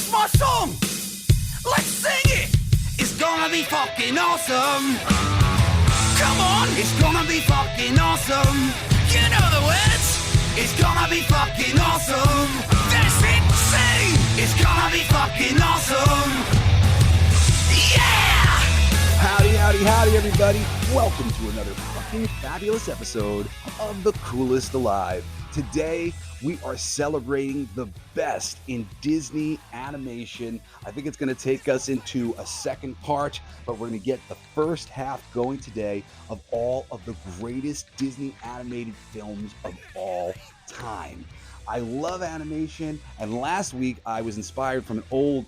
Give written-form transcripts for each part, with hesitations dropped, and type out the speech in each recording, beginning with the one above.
It's my song! Let's sing it! It's gonna be fucking awesome! Come on! It's gonna be fucking awesome! You know the words! It's gonna be fucking awesome! That's it! Sing! It's gonna be fucking awesome! Yeah! Howdy, howdy, howdy, everybody. Welcome to another fucking fabulous episode of The Coolest Alive. Today, we are celebrating the best in Disney animation. I think it's going to take us into a second part, but we're going to get the first half going today of all of the greatest Disney animated films of all time. I love animation, and last week I was inspired from an old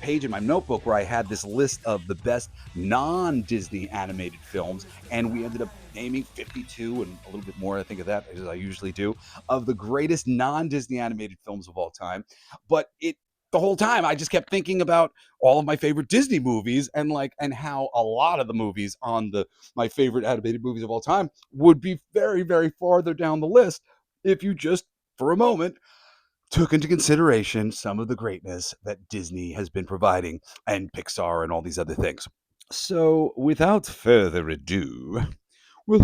page in my notebook where I had this list of the best non-Disney animated films, and we ended up naming 52 and a little bit more, I think, of that, as I usually do, of the greatest non-Disney animated films of all time. But the whole time I just kept thinking about all of my favorite Disney movies and how a lot of the movies on my favorite animated movies of all time would be very, very farther down the list if you just for a moment took into consideration some of the greatness that Disney has been providing, and Pixar and all these other things. So without further ado, we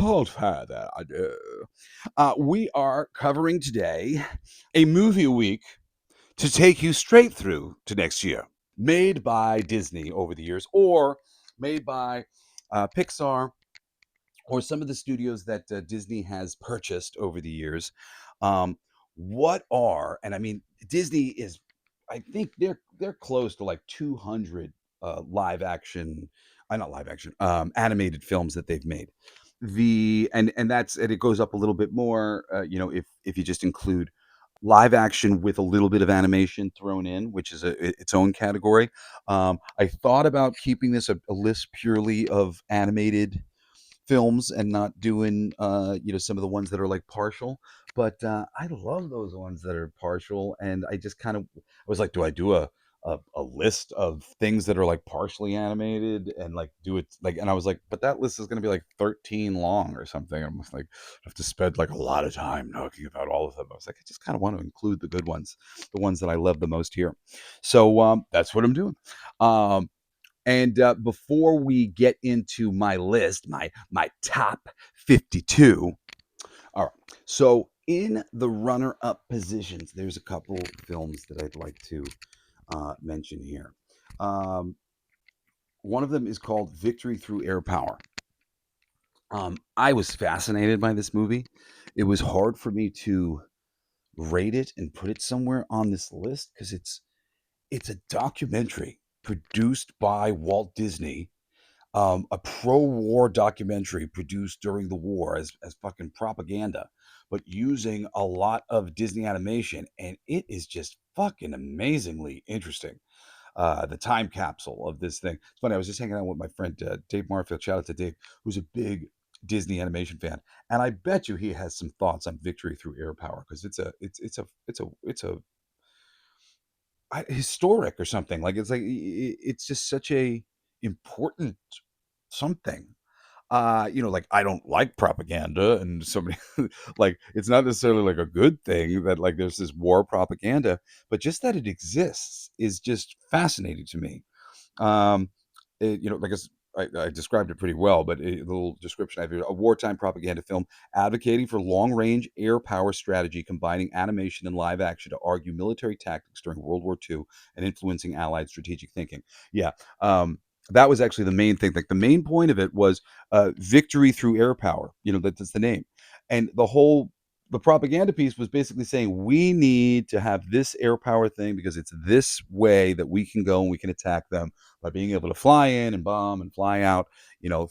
are covering today a movie a week to take you straight through to next year, made by Disney over the years, or made by Pixar, or some of the studios that Disney has purchased over the years. And I mean, Disney is, I think they're close to like 200 animated films that they've made. And it goes up a little bit more, if you just include live action with a little bit of animation thrown in, which is its own category. I thought about keeping this a list purely of animated films and not doing some of the ones that are like partial, but I love those ones that are partial, and I just kind of was like, do I do a list of things that are like partially animated and like do it like, and I was like, but that list is going to be like 13 long or something. I'm just like, I have to spend like a lot of time talking about all of them. I was like, I just kind of want to include the good ones, the ones that I love the most here. So that's what I'm doing. And before we get into my list, my top 52, all right. So in the runner-up positions, there's a couple films that I'd like to mention here. One of them is called Victory Through Air Power. I was fascinated by this movie. It was hard for me to rate it and put it somewhere on this list because it's a documentary produced by Walt Disney, a pro-war documentary produced during the war as fucking propaganda, but using a lot of Disney animation, and it is just fucking amazingly interesting. The time capsule of this thing. It's funny. I was just hanging out with my friend Dave Marfield. Shout out to Dave, who's a big Disney animation fan, and I bet you he has some thoughts on Victory Through Air Power because it's a historic or something. Like it's just such a important something. Like I don't like propaganda, and so many like it's not necessarily like a good thing that like there's this war propaganda, but just that it exists is just fascinating to me. Um, like I described it pretty well, but a little description I have here: a wartime propaganda film advocating for long-range air power strategy, combining animation and live action to argue military tactics during World War II and influencing Allied strategic thinking. Yeah, that was actually the main thing. Like the main point of it was victory through air power. That's the name, and the propaganda piece was basically saying we need to have this air power thing because it's this way that we can go and we can attack them by being able to fly in and bomb and fly out,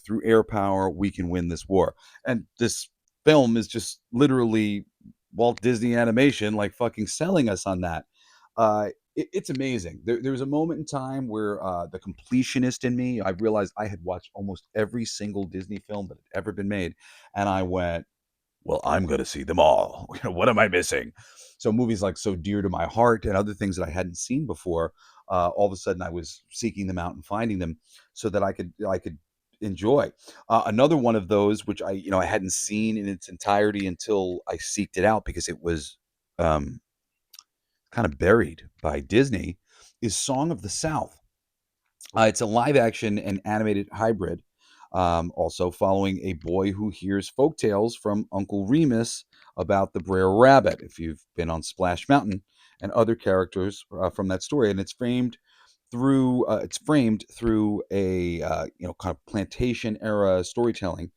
through air power. We can win this war. And this film is just literally Walt Disney animation, like fucking selling us on that. It's amazing. There was a moment in time where the completionist in me, I realized I had watched almost every single Disney film that had ever been made, and I went, well, I'm going to see them all. What am I missing? So movies like So Dear to My Heart and other things that I hadn't seen before, all of a sudden I was seeking them out and finding them so that I could enjoy. Another one of those, which I hadn't seen in its entirety until I seeked it out because it was kind of buried by Disney is Song of the South. It's a live action and animated hybrid, also following a boy who hears folk tales from Uncle Remus about the Brer Rabbit, if you've been on Splash Mountain, and other characters from that story. And it's framed through a kind of plantation era storytelling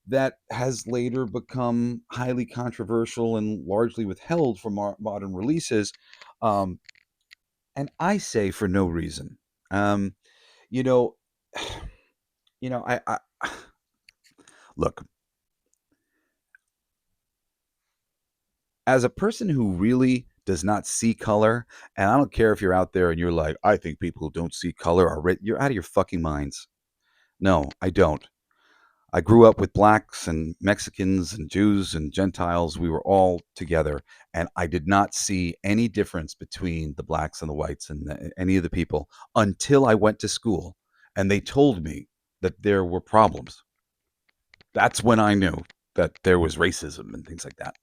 that has later become highly controversial and largely withheld from modern releases. Um, and I say for no reason. Um, you know, I look, as a person who really does not see color, and I don't care if you're out there and you're like, I think people who don't see color you're out of your fucking minds. No, I don't. I grew up with blacks and Mexicans and Jews and Gentiles. We were all together, and I did not see any difference between the blacks and the whites and any of the people until I went to school and they told me that there were problems. That's when I knew that there was racism and things like that.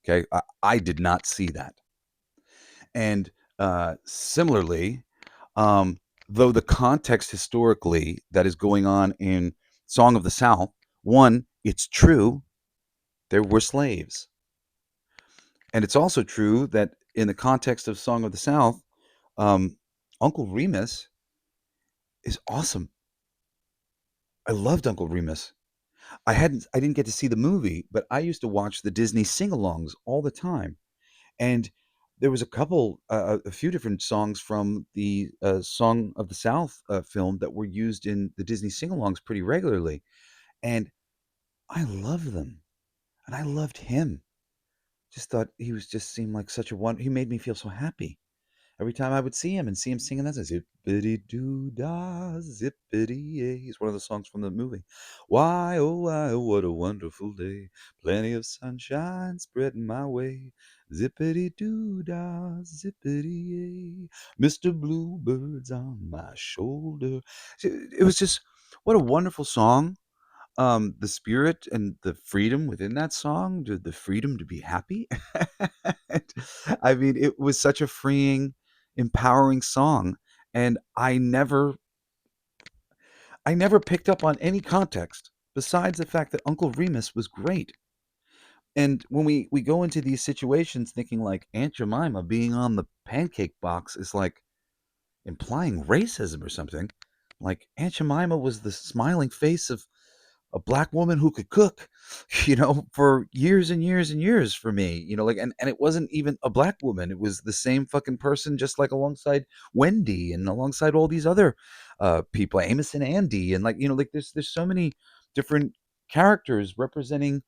Okay. I did not see that. And similarly, um, though the context historically that is going on in Song of the South, one, it's true, there were slaves. And it's also true that in the context of Song of the South, um, Uncle Remus is awesome. I loved Uncle Remus. I didn't get to see the movie, but I used to watch the Disney sing-alongs all the time. And there was a few different songs from the Song of the South film that were used in the Disney sing-alongs pretty regularly, and I loved them, and I loved him. Just thought he was just seemed like such a one. He made me feel so happy every time I would see him and see him singing that zippity doo dah, zippity yay. It's one of the songs from the movie. Why, oh, what a wonderful day. Plenty of sunshine spreading my way. Zippity doo dah, zippity yay. Mr. Bluebird's on my shoulder. It was just, what a wonderful song. The spirit and the freedom within that song, the freedom to be happy. And, I mean, it was such a freeing, empowering song, and I never picked up on any context besides the fact that Uncle Remus was great. And when we go into these situations thinking like Aunt Jemima being on the pancake box is like implying racism or something, like Aunt Jemima was the smiling face of a black woman who could cook, for years and years and years for me, like, and it wasn't even a black woman. It was the same fucking person, just like alongside Wendy and alongside all these other people, Amos and Andy. And like, like there's so many different characters representing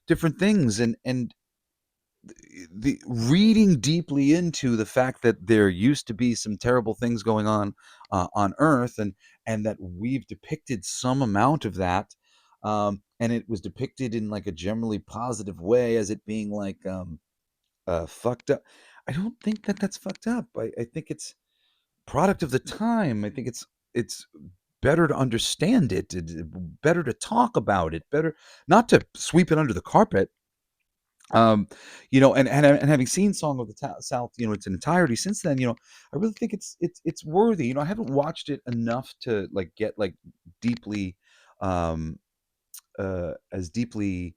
different things. And the reading deeply into the fact that there used to be some terrible things going on Earth, and that we've depicted some amount of that, and it was depicted in like a generally positive way as it being like fucked up. I don't think that that's fucked up. I think it's product of the time. I think it's better to understand it, better to talk about it, better not to sweep it under the carpet. And having seen Song of the South, its entirety since then, I really think it's worthy. I haven't watched it enough to like get like deeply, um, as deeply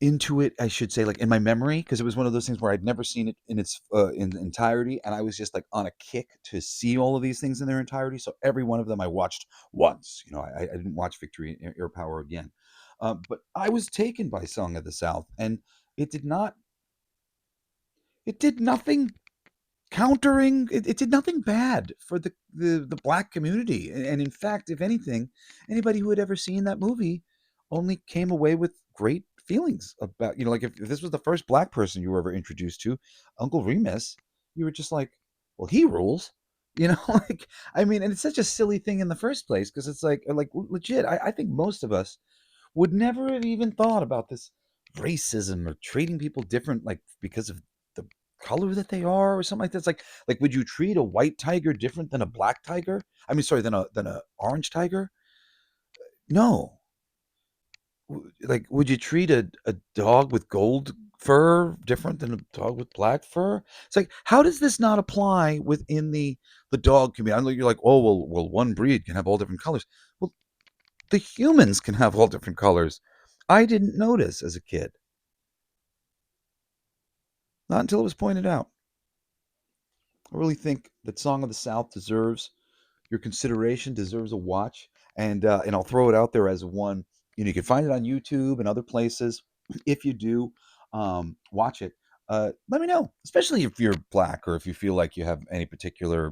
into it, I should say, like in my memory, because it was one of those things where I'd never seen it in its in entirety, and I was just like on a kick to see all of these things in their entirety. So every one of them I watched once. I didn't watch Victory and Air Power again, but I was taken by Song of the South, and it did not. It did nothing countering. It did nothing bad for the black community, and in fact, if anything, anybody who had ever seen that movie only came away with great feelings about, like if this was the first black person you were ever introduced to, Uncle Remus, you were just like, well, he rules. Like, I mean, and it's such a silly thing in the first place, because it's like legit. I think most of us would never have even thought about this racism or treating people different, like because of the color that they are or something like that. It's like would you treat a white tiger different than a black tiger? I mean, sorry, than a orange tiger? No. Like, would you treat a dog with gold fur different than a dog with black fur? It's like, how does this not apply within the dog community? I know you're like, oh well, one breed can have all different colors. Well, the humans can have all different colors. I didn't notice as a kid, not until it was pointed out. I really think that Song of the South deserves your consideration, deserves a watch, and I'll throw it out there as one. You can find it on YouTube and other places. If you do, watch it. Let me know, especially if you're black or if you feel like you have any particular,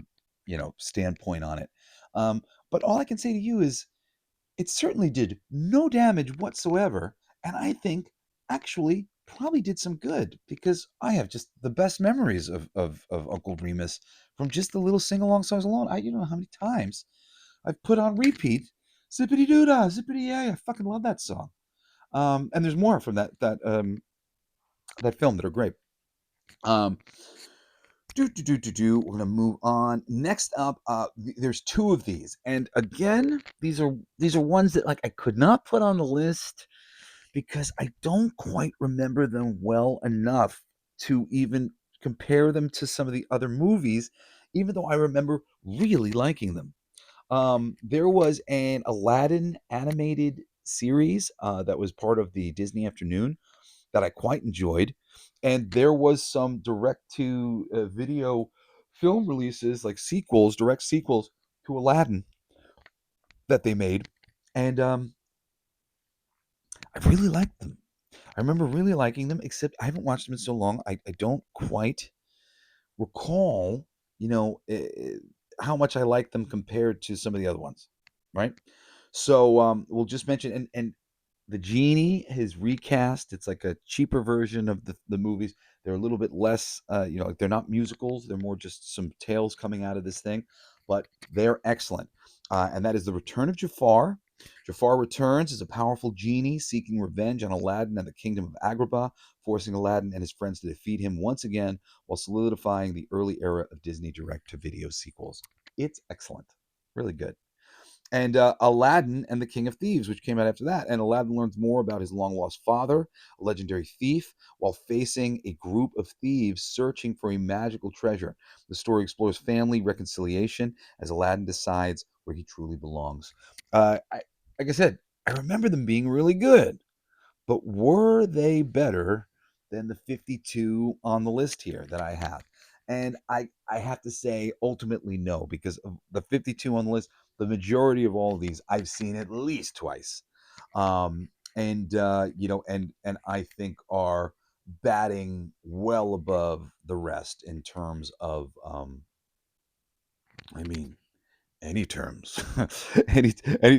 standpoint on it. Um, but all I can say to you is it certainly did no damage whatsoever, and I think actually probably did some good because I have just the best memories of Uncle Remus from just the little sing along songs alone. I You don't know how many times I've put on repeat Zippity doo dah, zippity yay. I fucking love that song. And there's more from that film that are great. Um, We're gonna move on. Next up, there's two of these, and again, these are ones that like I could not put on the list because I don't quite remember them well enough to even compare them to some of the other movies, even though I remember really liking them. There was an Aladdin animated series that was part of the Disney Afternoon that I quite enjoyed, and there was some direct to video film releases, like sequels, direct sequels to Aladdin that they made, and I really liked them. I remember really liking them, except I haven't watched them in so long. I don't quite recall, you know, how much I like them compared to some of the other ones, right? So we'll just mention and the genie is recast. It's like a cheaper version of the movies. They're a little bit less, like they're not musicals. They're more just some tales coming out of this thing, but they're excellent. And that is the Return of Jafar. Jafar returns as a powerful genie seeking revenge on Aladdin and the kingdom of Agrabah, forcing Aladdin and his friends to defeat him once again while solidifying the early era of Disney direct-to-video sequels. It's excellent, really good. And Aladdin and the King of Thieves, which came out after that. And Aladdin learns more about his long lost father, a legendary thief, while facing a group of thieves searching for a magical treasure. The story explores family reconciliation as Aladdin decides where he truly belongs. Like I said, I remember them being really good, but were they better than the 52 on the list here that I have? And I have to say ultimately no, because of the 52 on the list, the majority of all of these I've seen at least twice. And and I think are batting well above the rest in terms of I mean any terms, any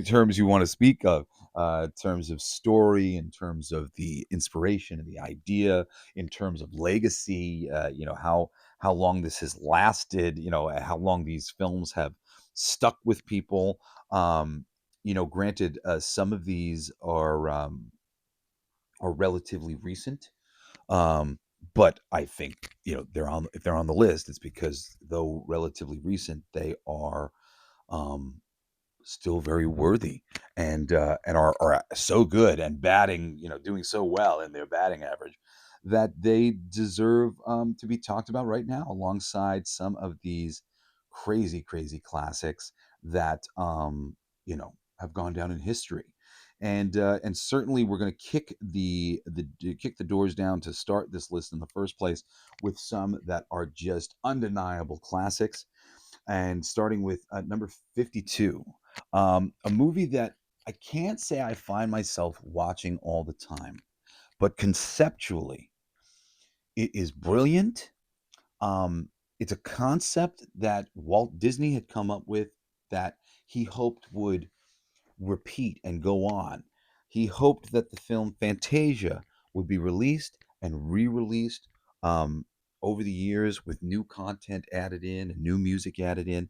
terms you want to speak of, in terms of story, in terms of the inspiration and the idea, in terms of legacy. How long this has lasted. How long these films have stuck with people. Granted, some of these are relatively recent. But I think they're on if they're on the list, it's because though relatively recent, they are um, still very worthy and are so good and batting, doing so well in their batting average that they deserve to be talked about right now alongside some of these crazy, crazy classics that have gone down in history. And certainly we're going to kick the doors down to start this list in the first place with some that are just undeniable classics, and starting with number 52, a movie that I can't say I find myself watching all the time, but conceptually, it is brilliant. Um, it's a concept that Walt Disney had come up with that he hoped would repeat and go on. He hoped that the film Fantasia would be released and re released over the years with new content added in and new music added in.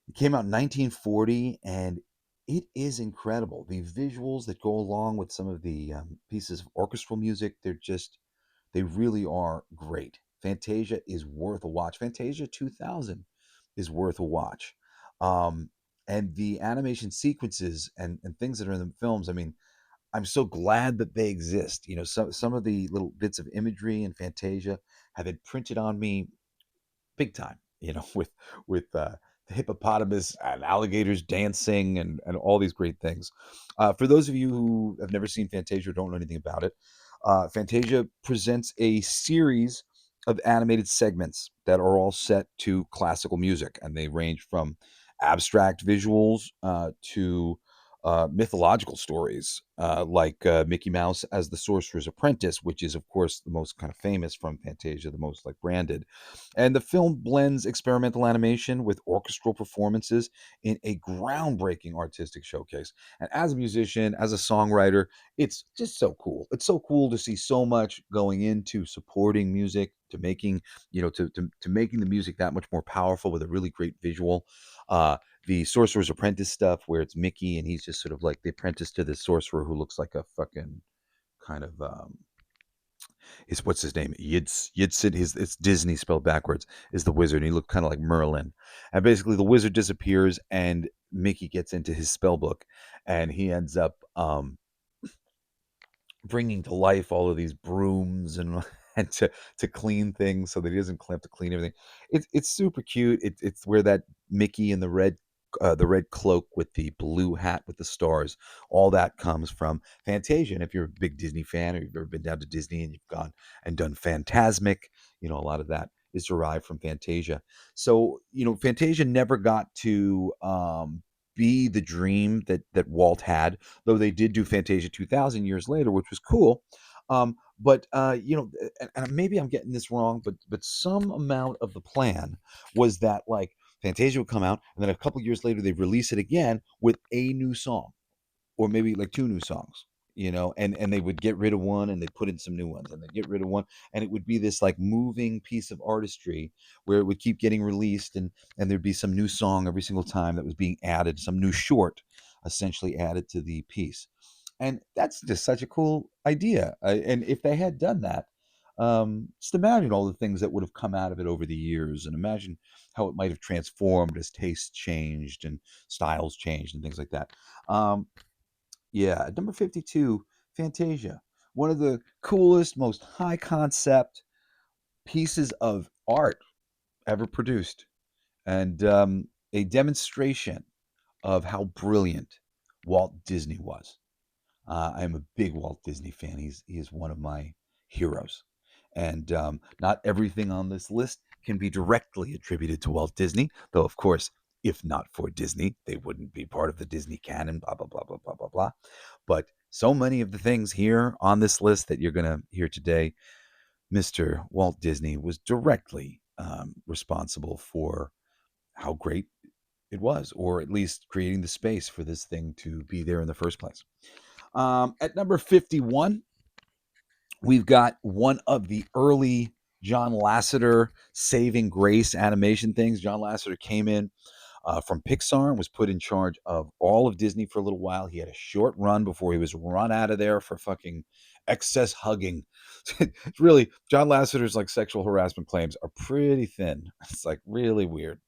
It came out in 1940, and it is incredible. The visuals that go along with some of the pieces of orchestral music, they really are great. Fantasia is worth a watch. Fantasia 2000 is worth a watch. Um, and the animation sequences and things that are in the films, I mean, I'm so glad that they exist. You know, some of the little bits of imagery and Fantasia have been printed on me big time. You know, with the hippopotamus and alligators dancing and all these great things. For those of you who have never seen Fantasia or don't know anything about it, Fantasia presents a series of animated segments that are all set to classical music, and they range from abstract visuals to mythological stories, like Mickey Mouse as the Sorcerer's Apprentice, which is, of course, the most kind of famous from Fantasia, the most like branded. And the film blends experimental animation with orchestral performances in a groundbreaking artistic showcase. And as a musician, as a songwriter, it's just so cool. It's so cool to see so much going into supporting music, to making, to making the music that much more powerful with a really great visual. The Sorcerer's Apprentice stuff, where it's Mickey and he's just sort of like the apprentice to this sorcerer who looks like a fucking kind of his what's his name? Yidsid. His It's Disney spelled backwards. Is the wizard? And he looked kind of like Merlin. And basically, the wizard disappears, and Mickey gets into his spell book, and he ends up bringing to life all of these brooms and and to clean things so that he doesn't have to clean everything. It's super cute. It's where that Mickey in the red cloak with the blue hat with the stars, all that comes from Fantasia. And if you're a big Disney fan or you've ever been down to Disney and you've gone and done Fantasmic, a lot of that is derived from Fantasia. So, Fantasia never got to be the dream that Walt had, though they did do Fantasia 2000 years later, which was cool. But and maybe I'm getting this wrong, but some amount of the plan was that like Fantasia would come out, and then a couple years later they'd release it again with a new song, or maybe like two new songs. And they would get rid of one and they put in some new ones, and they get rid of one, and it would be this like moving piece of artistry where it would keep getting released, and there'd be some new song every single time that was being added, some new short essentially added to the piece. And that's just such a cool idea. And if they had done that, just imagine all the things that would have come out of it over the years, and imagine how it might have transformed as tastes changed and styles changed and things like that. Yeah, at number 52, Fantasia. One of the coolest, most high concept pieces of art ever produced, and a demonstration of how brilliant Walt Disney was. I am a big Walt Disney fan. He is one of my heroes. And not everything on this list can be directly attributed to Walt Disney, though, of course, if not for Disney, they wouldn't be part of the Disney canon, blah, blah, blah, blah, blah, blah, blah. But so many of the things here on this list that you're going to hear today, Mr. Walt Disney was directly responsible for how great it was, or at least creating the space for this thing to be there in the first place. At number 51, we've got one of the early John Lasseter saving grace animation things. John Lasseter came in from Pixar and was put in charge of all of Disney for a little while. He had a short run before he was run out of there for fucking excess hugging. It's really, John Lasseter's like sexual harassment claims are pretty thin. It's like really weird.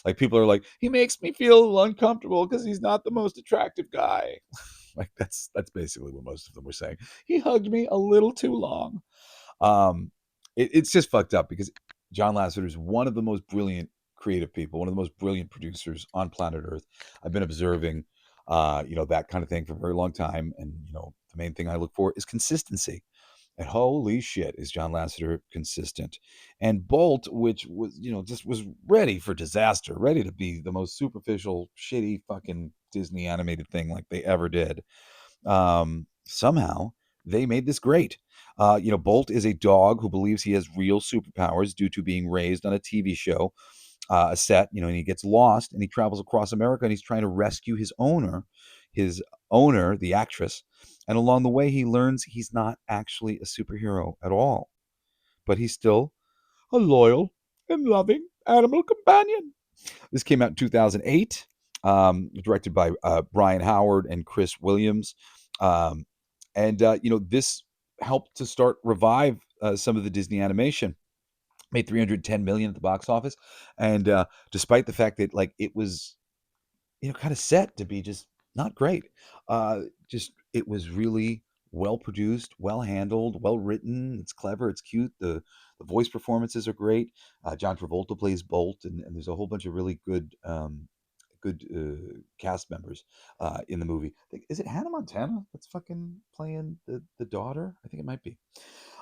Like people are like, he makes me feel uncomfortable because he's not the most attractive guy. Like that's basically what most of them were saying. He hugged me a little too long. It's just fucked up because John Lasseter is one of the most brilliant creative people, one of the most brilliant producers on planet Earth. I've been observing, that kind of thing for a very long time, and the main thing I look for is consistency. And holy shit, is John Lasseter consistent? And Bolt, which was, just was ready for disaster, ready to be the most superficial, shitty fucking Disney animated thing like they ever did. Somehow they made this great. Bolt is a dog who believes he has real superpowers due to being raised on a TV show, a set, and he gets lost and he travels across America and he's trying to rescue his owner, the actress. And along the way, he learns he's not actually a superhero at all, but he's still a loyal and loving animal companion. This came out in 2008, directed by Brian Howard and Chris Williams. This helped to start revive some of the Disney animation. Made 310 million at the box office, and despite the fact that like it was, kind of set to be just not great, just it was really well produced, well handled, well written. It's clever, it's cute. The voice performances are great. John Travolta plays Bolt, and there's a whole bunch of really good cast members in the movie. Is it Hannah Montana that's fucking playing the daughter? I think it might be.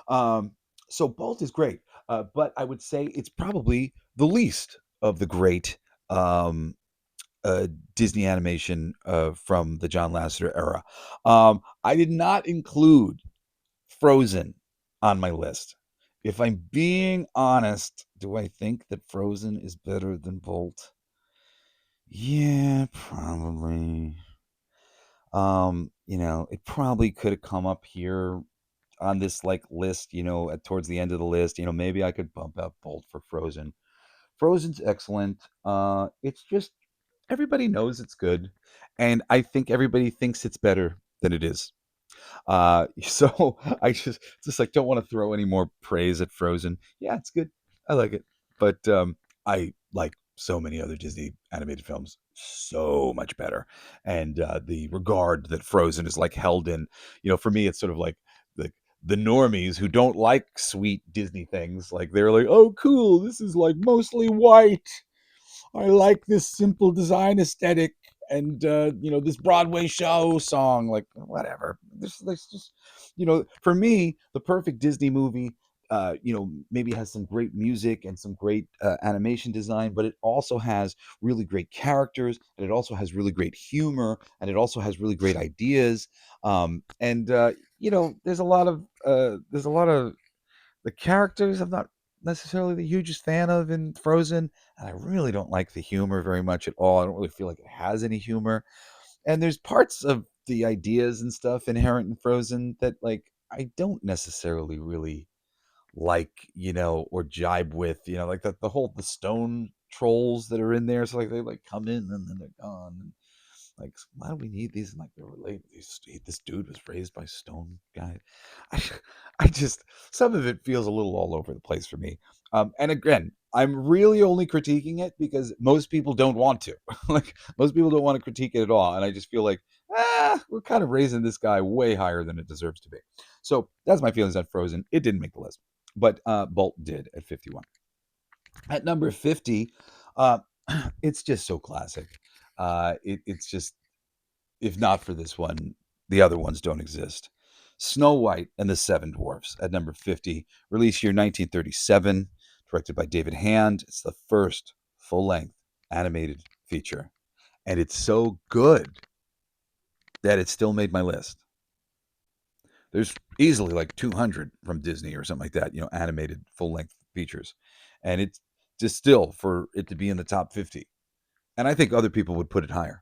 Um, so Bolt is great, but I would say it's probably the least of the great um, uh, Disney animation from the John Lasseter era. I did not include Frozen on my list. If I'm being honest, do I think that Frozen is better than Bolt? Yeah, probably. It probably could have come up here on this like list, towards the end of the list. Maybe I could bump out Bolt for Frozen. Frozen's excellent. It's just everybody knows it's good, and I think everybody thinks it's better than it is. So I just like don't want to throw any more praise at Frozen. Yeah, it's good. I like it, but I like so many other Disney animated films so much better, and the regard that Frozen is like held in. For me, it's sort of like the normies who don't like sweet Disney things. Like they're like, oh, cool, this is like mostly white. I like this simple design aesthetic and this Broadway show song, like whatever. There's just for me, the perfect Disney movie. Maybe has some great music and some great animation design, but it also has really great characters, and it also has really great humor, and it also has really great ideas. And there's a lot of the characters I'm not necessarily the hugest fan of in Frozen, and I really don't like the humor very much at all. I don't really feel like it has any humor. And there's parts of the ideas and stuff inherent in Frozen that like I don't necessarily really like, or jibe with, like the stone trolls that are in there. So like they like come in and then they're gone. Like, why do we need these? And like, they're related. This dude was raised by stone guy. I, I just some of it feels a little all over the place for me. And again, I'm really only critiquing it because most people don't want to. Like, most people don't want to critique it at all. And I just feel like, we're kind of raising this guy way higher than it deserves to be. So that's my feelings on Frozen. It didn't make the list, but Bolt did at 51. At number 50, uh, it's just so classic. It's just if not for this one, the other ones don't exist. Snow White and the Seven Dwarfs at number 50, release year 1937, directed by David Hand. It's the first full length animated feature. And it's so good that it still made my list. There's easily like 200 from Disney or something like that, animated full length features. And it's just still for it to be in the top 50. And I think other people would put it higher.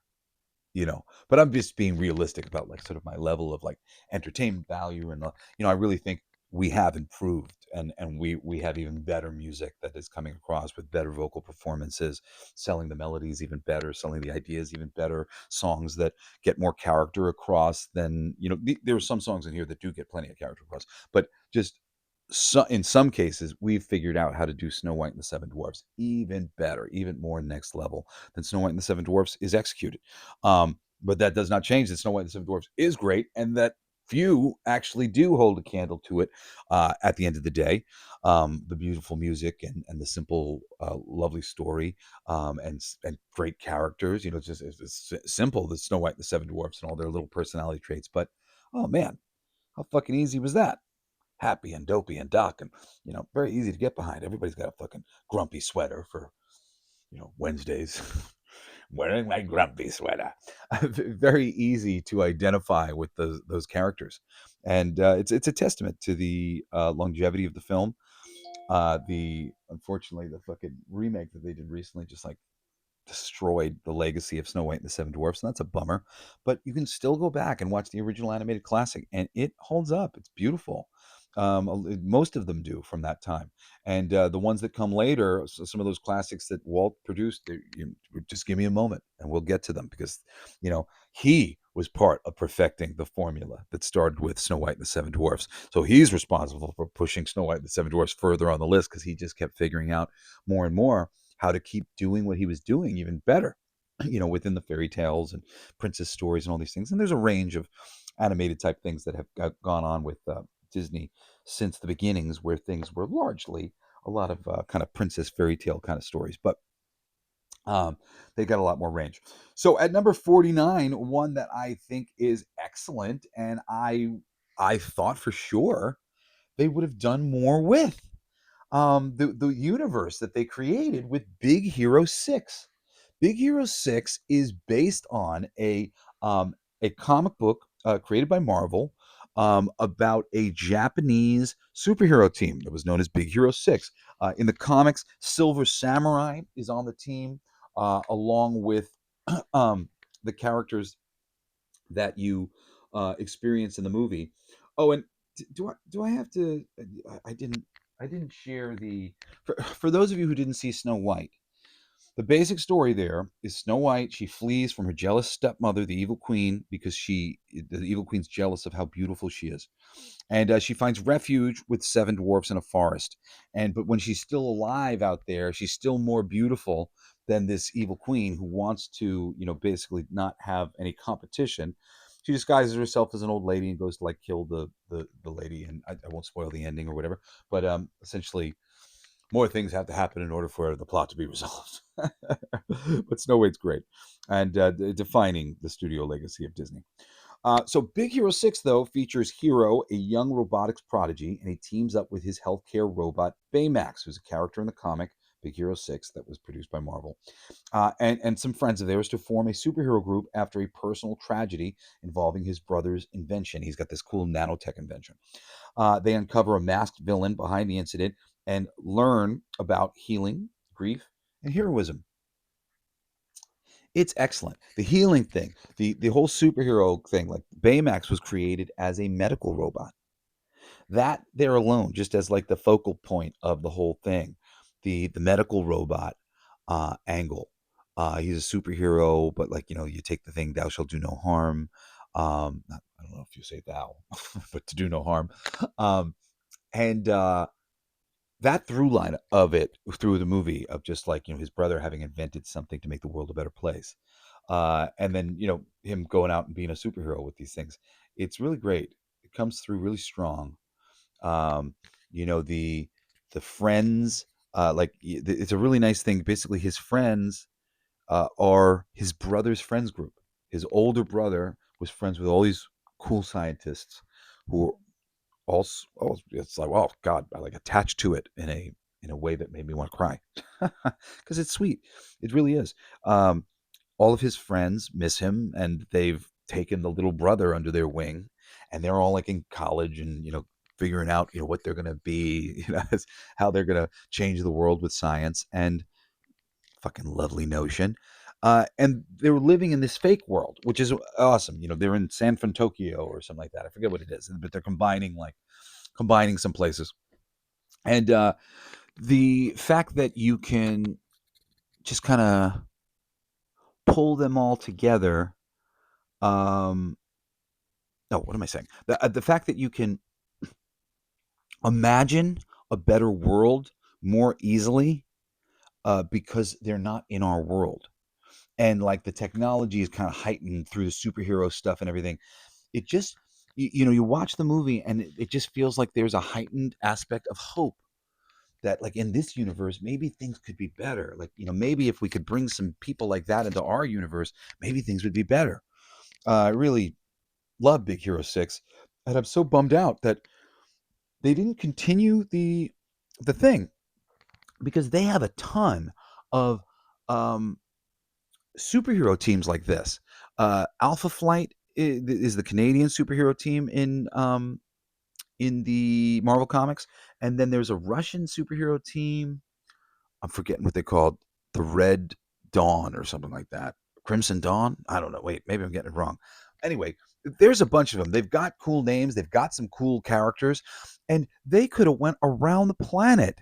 But I'm just being realistic about like sort of my level of like entertainment value, and I really think we have improved, and we have even better music that is coming across with better vocal performances, selling the melodies even better, selling the ideas even better, songs that get more character across than there are some songs in here that do get plenty of character across, but just in some cases, we've figured out how to do Snow White and the Seven Dwarfs even better, even more next level than Snow White and the Seven Dwarfs is executed. But that does not change that Snow White and the Seven Dwarfs is great, and that few actually do hold a candle to it at the end of the day. The beautiful music and the simple, lovely story, and great characters. It's simple. The Snow White and the Seven Dwarfs and all their little personality traits. But oh man, how fucking easy was that? Happy and Dopey and Doc, and very easy to get behind. Everybody's got a fucking grumpy sweater for Wednesdays. Wearing my grumpy sweater. Very easy to identify with those characters, and it's a testament to the longevity of the film. The unfortunately the fucking remake that they did recently just like destroyed the legacy of Snow White and the Seven Dwarfs, and that's a bummer. But you can still go back and watch the original animated classic, and it holds up. It's beautiful. Most of them do from that time, and the ones that come later, some of those classics that Walt produced, just give me a moment, and we'll get to them because, he was part of perfecting the formula that started with Snow White and the Seven Dwarfs. So he's responsible for pushing Snow White and the Seven Dwarfs further on the list because he just kept figuring out more and more how to keep doing what he was doing even better, within the fairy tales and princess stories and all these things. And there's a range of animated type things that have gone on with Disney since the beginnings, where things were largely a lot of kind of princess fairy tale kind of stories. But um, they got a lot more range. So at number 49, one that I think is excellent, and I thought for sure they would have done more with the universe that they created with Big Hero 6. Big Hero 6 is based on a comic book created by Marvel about a Japanese superhero team that was known as Big Hero 6. In the comics, Silver Samurai is on the team, along with the characters that you experience in the movie. Oh, and do I have to? I didn't share the for those of you who didn't see Snow White. The basic story there is Snow White. She flees from her jealous stepmother, the evil queen, because the evil queen's jealous of how beautiful she is, and she finds refuge with seven dwarfs in a forest. And but when she's still alive out there, she's still more beautiful than this evil queen who wants to, basically not have any competition. She disguises herself as an old lady and goes to like kill the lady. And I won't spoil the ending or whatever, but essentially more things have to happen in order for the plot to be resolved. But Snow White's great, and defining the studio legacy of Disney. So Big Hero 6, though, features Hero, a young robotics prodigy, and he teams up with his healthcare robot, Baymax, who's a character in the comic Big Hero 6 that was produced by Marvel, and some friends of theirs to form a superhero group after a personal tragedy involving his brother's invention. He's got this cool nanotech invention. They uncover a masked villain behind the incident and learn about healing, grief, and heroism. It's excellent. The healing thing, the whole superhero thing, like Baymax was created as a medical robot. That there alone, just as like the focal point of the whole thing, the medical robot angle. He's a superhero, but like you take the thing, thou shalt do no harm. I don't know if you say thou, but to do no harm. Um, and that through line of it through the movie of just like his brother having invented something to make the world a better place, and then him going out and being a superhero with these things. It's really great. It comes through really strong. um the friends, it's a really nice thing. Basically his friends are his brother's friends group. His older brother was friends with all these cool scientists who also, oh, it's like, oh God, I like attached to it in a way that made me want to cry because it's sweet. It really is. Um, all of his friends miss him, and they've taken the little brother under their wing, and they're all like in college and figuring out what they're gonna be, how they're gonna change the world with science. And fucking lovely notion. And they were living in this fake world, which is awesome. They're in San Tokyo or something like that. I forget what it is, but they're combining some places. And the fact that you can just kind of pull them all together. No, what am I saying? The fact that you can imagine a better world more easily because they're not in our world. And like the technology is kind of heightened through the superhero stuff and everything. It just, you watch the movie and it just feels like there's a heightened aspect of hope that like in this universe maybe things could be better. Like maybe if we could bring some people like that into our universe, maybe things would be better. I really love Big Hero 6, and I'm so bummed out that they didn't continue the thing, because they have a ton of um superhero teams like this. Alpha Flight is the Canadian superhero team in the Marvel comics, and then there's a Russian superhero team. I'm forgetting what they called, the Red Dawn or something like that. Crimson Dawn? I don't know. Wait, maybe I'm getting it wrong. Anyway, there's a bunch of them. They've got cool names, they've got some cool characters, and they could have went around the planet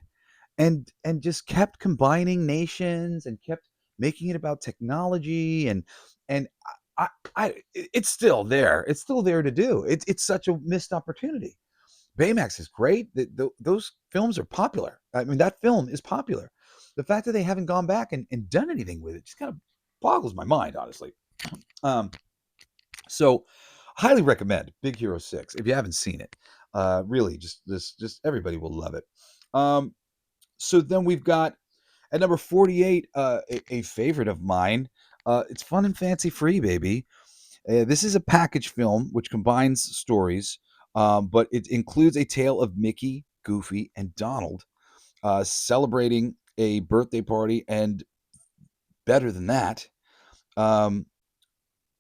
and just kept combining nations and kept making it about technology. And it's still there. It's still there to do. It's such a missed opportunity. Baymax is great. Those films are popular. I mean, that film is popular. The fact that they haven't gone back and done anything with it just kind of boggles my mind, honestly. Um, so highly recommend Big Hero 6 if you haven't seen it. Really, just everybody will love it. Um, so then we've got at number 48, a favorite of mine. It's fun and fancy free, baby. This is a package film which combines stories, but it includes a tale of Mickey, Goofy, and Donald celebrating a birthday party, and better than that, um,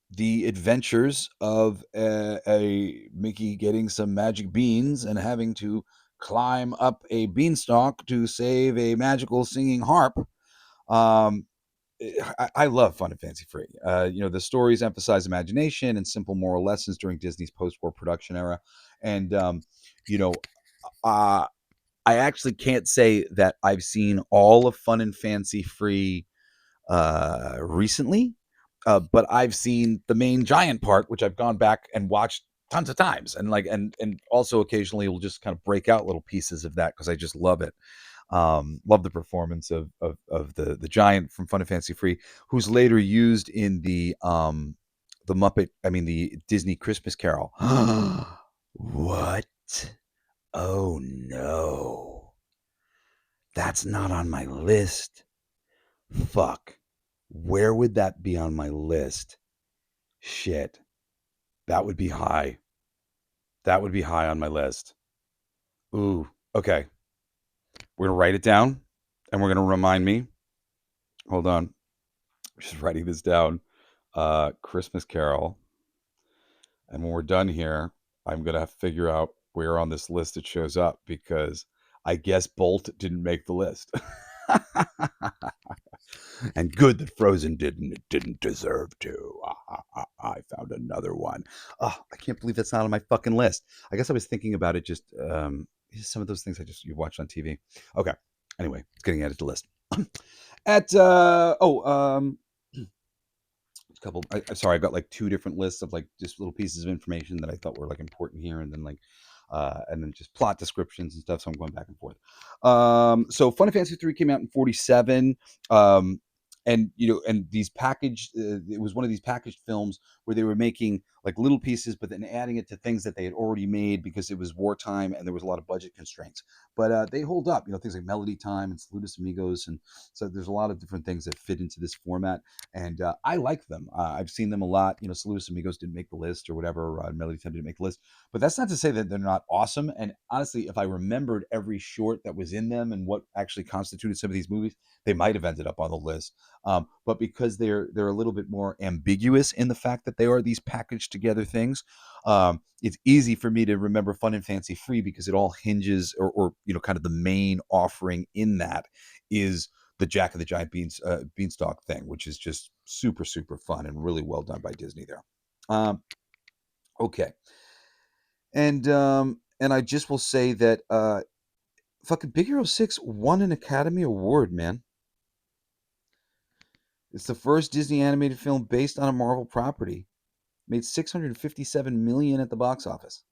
the adventures of a Mickey getting some magic beans and having to climb up a beanstalk to save a magical singing harp. Um, I love fun and fancy free. The stories emphasize imagination and simple moral lessons during Disney's post-war production era, and you know, uh, I actually can't say that I've seen all of Fun and Fancy Free recently, but I've seen the main giant part, which I've gone back and watched tons of times, and and also occasionally will just kind of break out little pieces of that because I just love it. Love the performance of the giant from Fun and Fancy Free, who's later used in the Muppet, I mean the Disney Christmas Carol. What? Oh no. That's not on my list. Fuck. Where would that be on my list? Shit. That would be high. That would be high on my list. Ooh. Okay. We're gonna write it down and we're gonna remind me. Hold on. Just writing this down. Christmas Carol. And when we're done here, I'm gonna have to figure out where on this list it shows up because I guess Bolt didn't make the list. And good that Frozen didn't deserve to. I found another one. Oh, I can't believe that's not on my fucking list. I guess I was thinking about it just some of those things you watched on TV. Okay. Anyway, it's getting added to the list. At a couple. Sorry, I've got like two different lists of like just little pieces of information that I thought were like important here, and then just plot descriptions and stuff. So I'm going back and forth. So Final Fantasy 3 came out in 47. Um, and these packaged, it was one of these packaged films where they were making like little pieces, but then adding it to things that they had already made because it was wartime and there was a lot of budget constraints. But they hold up, things like Melody Time and Saludos Amigos, and so there's a lot of different things that fit into this format, and I like them. I've seen them a lot. Saludos Amigos didn't make the list or whatever. Melody Time didn't make the list, but that's not to say that they're not awesome. And honestly, if I remembered every short that was in them and what actually constituted some of these movies, they might have ended up on the list. But because they're a little bit more ambiguous in the fact that they are these packaged together things, it's easy for me to remember Fun and Fancy Free because it all hinges, or kind of the main offering in that is the Jack of the Giant Beanstalk thing, which is just super super fun and really well done by Disney there. Okay, and I just will say that fucking Big Hero 6 won an Academy Award, man. It's the first Disney animated film based on a Marvel property. Made 657 million at the box office.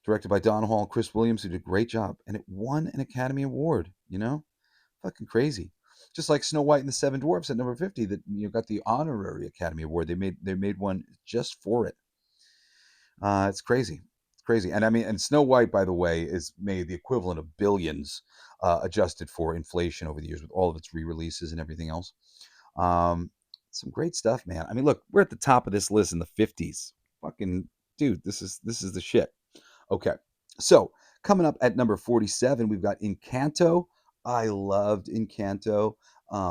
Directed by Don Hall and Chris Williams, who did a great job, and it won an Academy Award. Fucking crazy. Just like Snow White and the Seven Dwarfs at number 50, that got the honorary Academy Award. They made one just for it. It's crazy. It's crazy. And I mean, and Snow White, by the way, is made the equivalent of billions, adjusted for inflation over the years with all of its re-releases and everything else. Um, some great stuff, man. I mean, look, we're at the top of this list in the 50s. Fucking dude, this is the shit. Okay. So, coming up at number 47, we've got Encanto. I loved Encanto.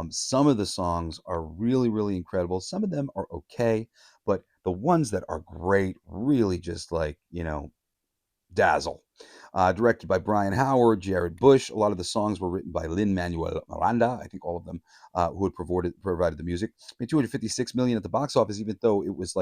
Some of the songs are really, really incredible. Some of them are okay, but the ones that are great really just dazzle. Directed by Brian Howard, Jared Bush. A lot of the songs were written by Lin-Manuel Miranda, I think all of them, who had provided the music. Made 256 million at the box office, even though it was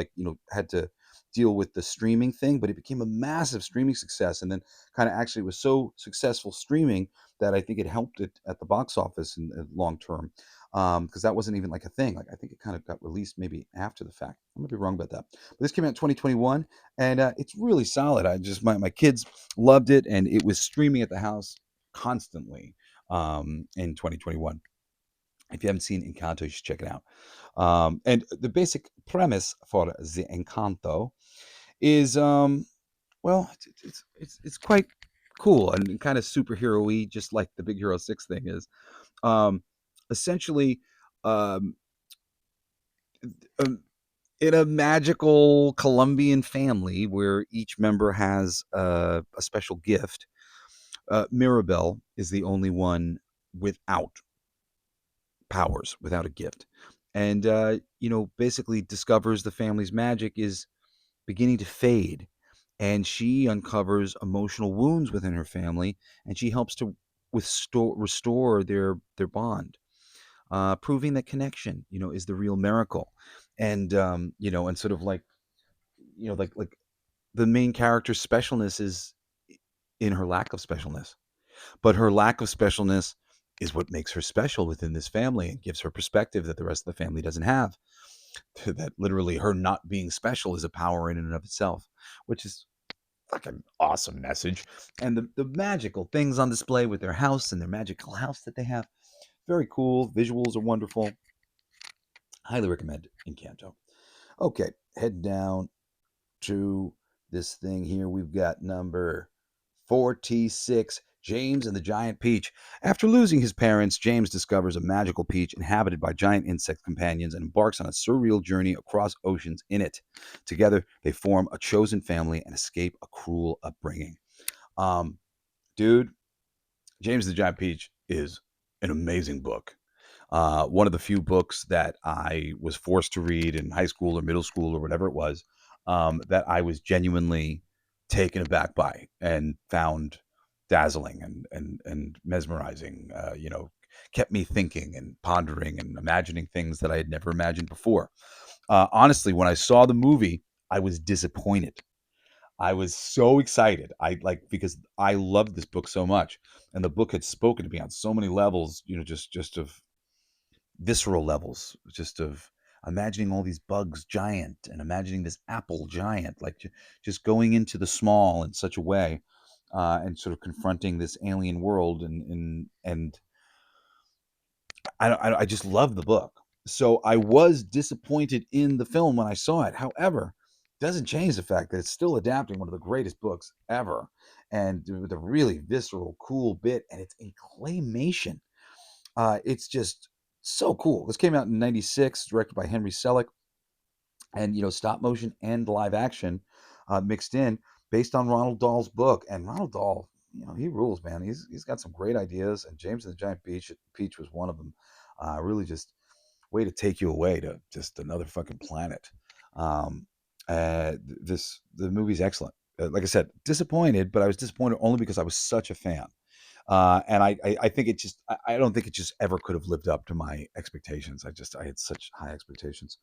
had to deal with the streaming thing, but it became a massive streaming success, and then kind of actually was so successful streaming that I think it helped it at the box office in long term, because that wasn't even like a thing. Like I think it kind of got released maybe after the fact. I might be wrong about that. But this came out in 2021, and it's really solid. My kids loved it, and it was streaming at the house constantly in 2021. If you haven't seen Encanto, you should check it out. And the basic premise for the Encanto is well, it's quite cool and kind of superhero-y, just like the Big Hero 6 thing is. Um, essentially, um, um, in a magical Colombian family where each member has a special gift, Mirabelle is the only one without powers, without a gift. And, basically discovers the family's magic is beginning to fade. And she uncovers emotional wounds within her family, and she helps to restore their bond, proving that connection, is the real miracle. And and sort of like, like the main character's specialness is in her lack of specialness, but her lack of specialness is what makes her special within this family and gives her perspective that the rest of the family doesn't have. That literally her not being special is a power in and of itself, which is like an awesome message. And the magical things on display with their house and their magical house that they have, very cool. Visuals are wonderful. Highly recommend Encanto. Okay, head down to this thing here. We've got number 46, James and the Giant Peach. After losing his parents, James discovers a magical peach inhabited by giant insect companions and embarks on a surreal journey across oceans in it. Together, they form a chosen family and escape a cruel upbringing. Um, Dude, James the Giant Peach is an amazing book. One of the few books that I was forced to read in high school or middle school or whatever it was, that I was genuinely taken aback by and found dazzling and mesmerizing. Kept me thinking and pondering and imagining things that I had never imagined before. Honestly, when I saw the movie, I was disappointed. I was so excited. I like because I loved this book so much, and the book had spoken to me on so many levels. Just of visceral levels, just of imagining all these bugs giant and imagining this apple giant, like just going into the small in such a way, and sort of confronting this alien world, and I just love the book. So I was disappointed in the film when I saw it. However, it doesn't change the fact that it's still adapting one of the greatest books ever, and with a really visceral, cool bit, and it's a claymation. It's just so cool. This came out in '96, directed by Henry Selick, and stop motion and live action mixed in, based on Ronald Dahl's book. And Ronald Dahl, he rules, man. He's got some great ideas, and James and the Giant Peach was one of them. Really, just way to take you away to just another fucking planet. Um, the movie's excellent. Like I said, disappointed, but I was disappointed only because I was such a fan. And I think I don't think it just ever could have lived up to my expectations. I had such high expectations.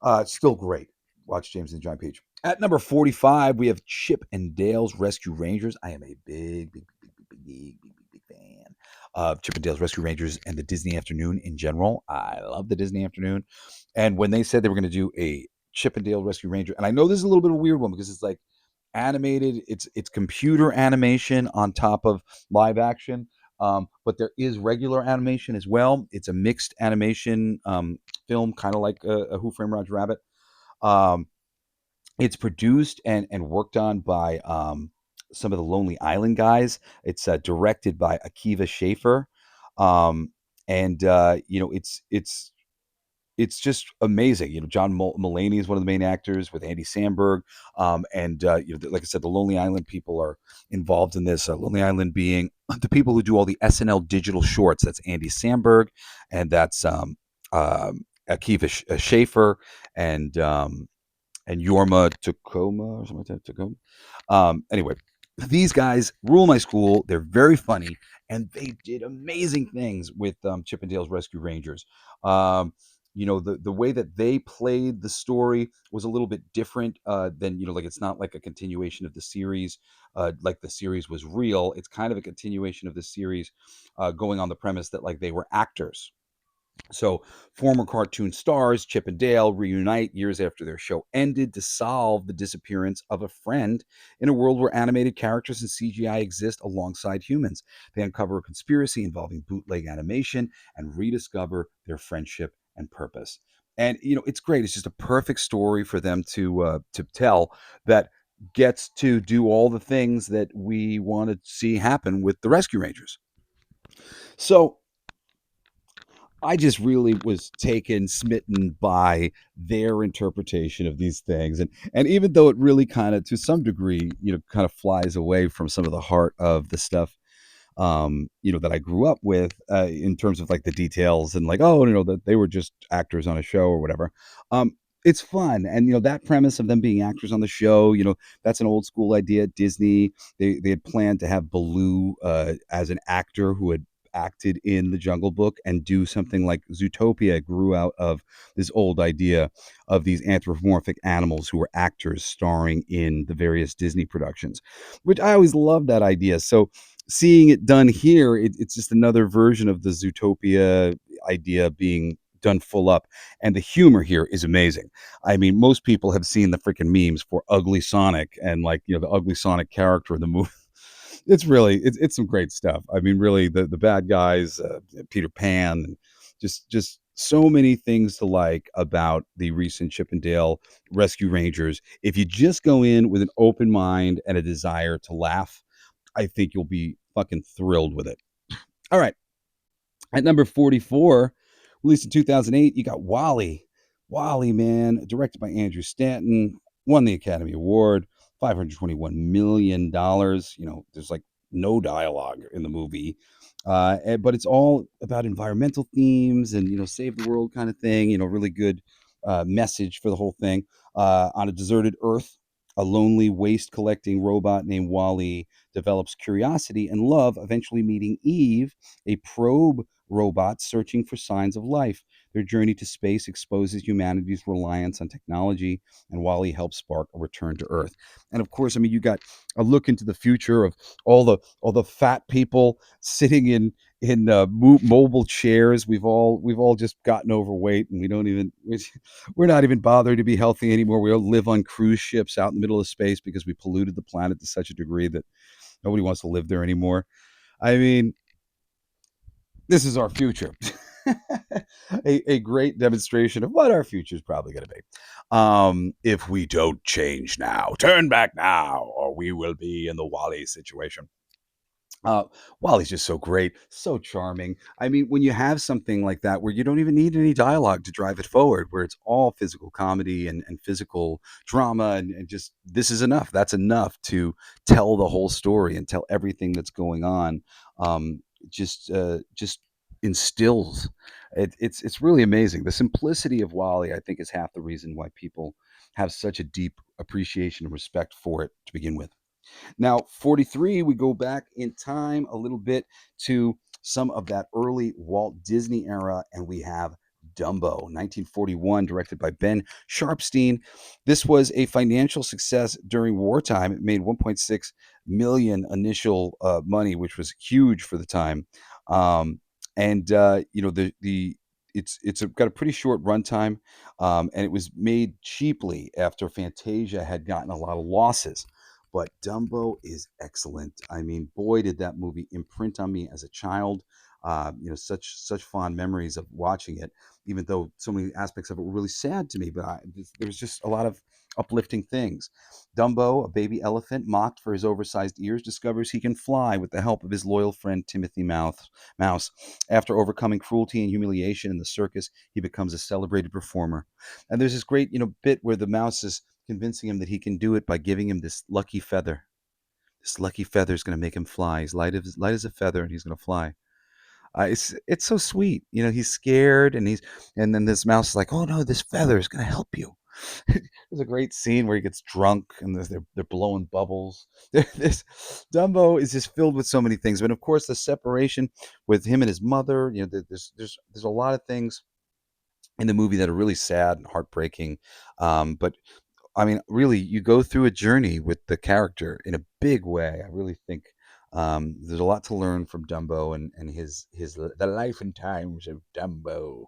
It's still great. Watch James and the Giant Peach. At number 45, we have Chip and Dale's Rescue Rangers. I am a big fan of Chip and Dale's Rescue Rangers and the Disney Afternoon in general. I love the Disney Afternoon. And when they said they were going to do a Chip and Dale Rescue Ranger, and I know this is a little bit of a weird one because it's like animated, it's computer animation on top of live action. But there is regular animation as well. It's a mixed animation film, kind of like a Who Framed Roger Rabbit. Um, it's produced and worked on by some of the Lonely Island guys. It's directed by Akiva Schaffer, um, and it's just amazing. John Mulaney is one of the main actors with Andy Samberg, and like I said, the Lonely Island people are involved in this. Lonely Island being the people who do all the SNL digital shorts. That's Andy Samberg, and that's Akiva Schaffer, and Yorma Tacoma or something like that. Tacoma. Anyway, these guys rule my school. They're very funny, and they did amazing things with Chip and Dale's Rescue Rangers. The way that they played the story was a little bit different than like it's not like a continuation of the series, like the series was real. It's kind of a continuation of the series, going on the premise that like they were actors. So, former cartoon stars Chip and Dale reunite years after their show ended to solve the disappearance of a friend in a world where animated characters and CGI exist alongside humans. They uncover a conspiracy involving bootleg animation and rediscover their friendship and purpose. And it's great. It's just a perfect story for them to tell that gets to do all the things that we want to see happen with the Rescue Rangers. So I just really was taken, smitten by their interpretation of these things, and even though it really kind of, to some degree, kind of flies away from some of the heart of the stuff, that I grew up with, in terms of like the details and like, oh, that they were just actors on a show or whatever. It's fun, and that premise of them being actors on the show, that's an old school idea at Disney. They had planned to have Baloo as an actor who had acted in the Jungle Book and do something like Zootopia grew out of this old idea of these anthropomorphic animals who were actors starring in the various Disney productions, which I always loved that idea. So seeing it done here, it's just another version of the Zootopia idea being done full up. And the humor here is amazing. I mean, most people have seen the freaking memes for Ugly Sonic and like, the Ugly Sonic character in the movie. It's some great stuff. I mean, really, the bad guys, Peter Pan, and just so many things to like about the recent Chippendale Rescue Rangers. If you just go in with an open mind and a desire to laugh, I think you'll be fucking thrilled with it. All right. At number 44, released in 2008, you got Wally. Wally, man, directed by Andrew Stanton, won the Academy Award, $521 million. There's like no dialogue in the movie. But it's all about environmental themes and, save the world kind of thing, really good message for the whole thing. On a deserted Earth, a lonely waste collecting robot named Wally develops curiosity and love, eventually meeting Eve, a probe robot searching for signs of life. Their journey to space exposes humanity's reliance on technology, and Wally helps spark a return to Earth. And of course, I mean, you got a look into the future of all the fat people sitting in mobile chairs. We've all just gotten overweight, and we're not even bothered to be healthy anymore. We all live on cruise ships out in the middle of space because we polluted the planet to such a degree that nobody wants to live there anymore. I mean, this is our future. a great demonstration of what our future is probably going to be. If we don't change now, turn back now, or we will be in the Wally situation. Uh, Wally's just so great, so charming. I mean, when you have something like that where you don't even need any dialogue to drive it forward, where it's all physical comedy and physical drama, and just this is enough. That's enough to tell the whole story and tell everything that's going on. Just instills. It's really amazing. The simplicity of Wally, I think, is half the reason why people have such a deep appreciation and respect for it to begin with. Now, 43, we go back in time a little bit to some of that early Walt Disney era, and we have Dumbo, 1941, directed by Ben Sharpstein. This was a financial success during wartime. It made 1.6 million initial money, which was huge for the time. And the got a pretty short runtime, and it was made cheaply after Fantasia had gotten a lot of losses. But Dumbo is excellent. I mean, boy, did that movie imprint on me as a child. Such fond memories of watching it, even though so many aspects of it were really sad to me. But there was just a lot of uplifting things. Dumbo, a baby elephant mocked for his oversized ears, discovers he can fly with the help of his loyal friend Timothy Mouse. After overcoming cruelty and humiliation in the circus, he becomes a celebrated performer. And there's this great, bit where the mouse is convincing him that he can do it by giving him this lucky feather. This lucky feather is going to make him fly. He's light as a feather, and he's going to fly. It's so sweet. He's scared, and then this mouse is like, "Oh no, this feather is going to help you." There's a great scene where he gets drunk and they're blowing bubbles. This Dumbo is just filled with so many things, but of course the separation with him and his mother. There's a lot of things in the movie that are really sad and heartbreaking. But I mean, really, you go through a journey with the character in a big way. I really think there's a lot to learn from Dumbo and his the life and times of Dumbo.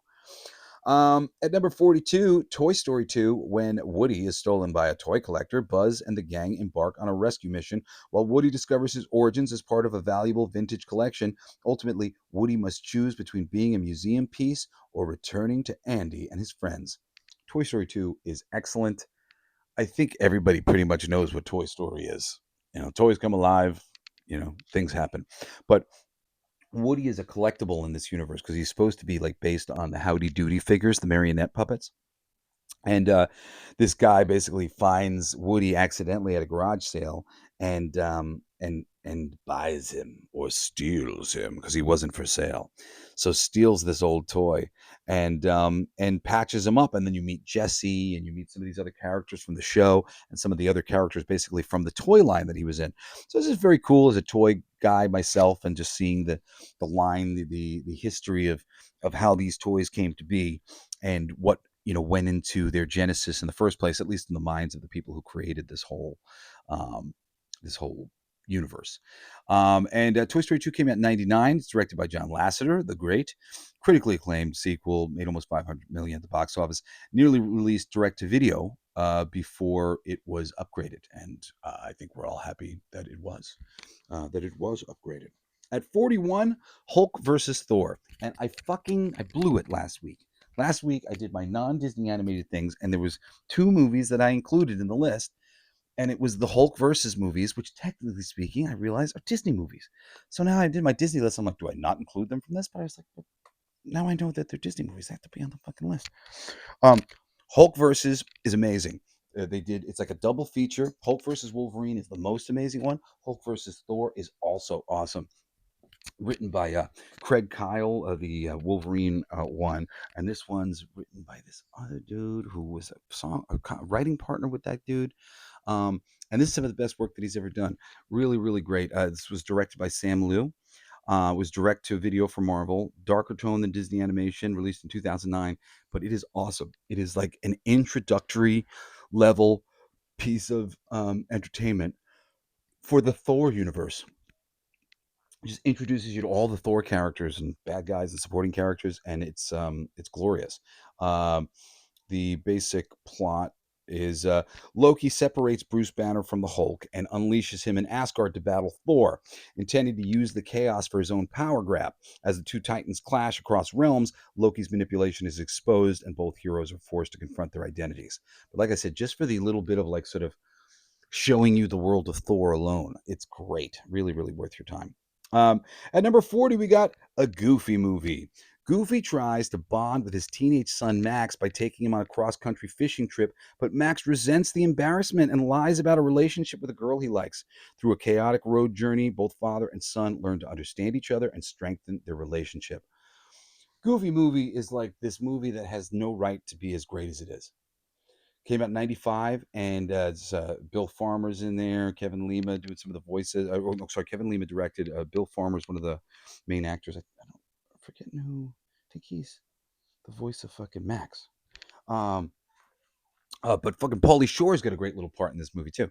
At number 42, Toy Story 2, when Woody is stolen by a toy collector, Buzz and the gang embark on a rescue mission. While Woody discovers his origins as part of a valuable vintage collection, ultimately, Woody must choose between being a museum piece or returning to Andy and his friends. Toy Story 2 is excellent. I think everybody pretty much knows what Toy Story is. Toys come alive, things happen. But Woody is a collectible in this universe because he's supposed to be like based on the Howdy Doody figures, the marionette puppets. And this guy basically finds Woody accidentally at a garage sale and buys him or steals him because he wasn't for sale. So steals this old toy and patches him up. And then you meet Jesse and you meet some of these other characters from the show and some of the other characters basically from the toy line that he was in. So this is very cool as a toy guy myself, and just seeing the line, the history of how these toys came to be and what went into their genesis in the first place, at least in the minds of the people who created um, this whole universe. And Toy Story 2 came out in '99. It's directed by John Lasseter, the great, critically acclaimed sequel, made almost 500 million at the box office. Nearly released direct to video before it was upgraded, and I think we're all happy that it was upgraded. At 41, Hulk versus Thor, and I blew it last week. Last week I did my non-Disney animated things, and there was two movies that I included in the list, and it was the Hulk versus movies, which technically speaking, I realize are Disney movies. So now I did my Disney list. I'm like, do I not include them from this? But I was like, well, now I know that they're Disney movies. They have to be on the fucking list. Um, Hulk versus is amazing. It's like a double feature. Hulk versus Wolverine is the most amazing one. Hulk versus Thor is also awesome, written by Craig Kyle, the Wolverine one, and this one's written by this other dude who was a writing partner with that dude. And this is some of the best work that he's ever done. Really, really great. This was directed by Sam Liu. Was direct to video for Marvel, darker tone than Disney animation, released in 2009. But it is awesome. It is like an introductory level piece of entertainment for the Thor universe. Just introduces you to all the Thor characters and bad guys and supporting characters, and it's glorious. Um, the basic plot is Loki separates Bruce Banner from the Hulk and unleashes him in Asgard to battle Thor, intending to use the chaos for his own power grab. As the two titans clash across realms, Loki's manipulation is exposed, and both heroes are forced to confront their identities. But like I said, just for the little bit of like sort of showing you the world of Thor alone, it's great. Really, really worth your time. At number 40, we got a Goofy movie. Goofy tries to bond with his teenage son Max by taking him on a cross country fishing trip, but Max resents the embarrassment and lies about a relationship with a girl he likes. Through a chaotic road journey, both father and son learn to understand each other and strengthen their relationship. Goofy movie is like this movie that has no right to be as great as it is. Came out in '95, and it's Bill Farmer's in there. Kevin Lima doing some of the voices. No, sorry, Kevin Lima directed. Bill Farmer's one of the main actors. I'm forgetting who. I think he's the voice of fucking Max. Um, but fucking Pauly Shore's got a great little part in this movie too.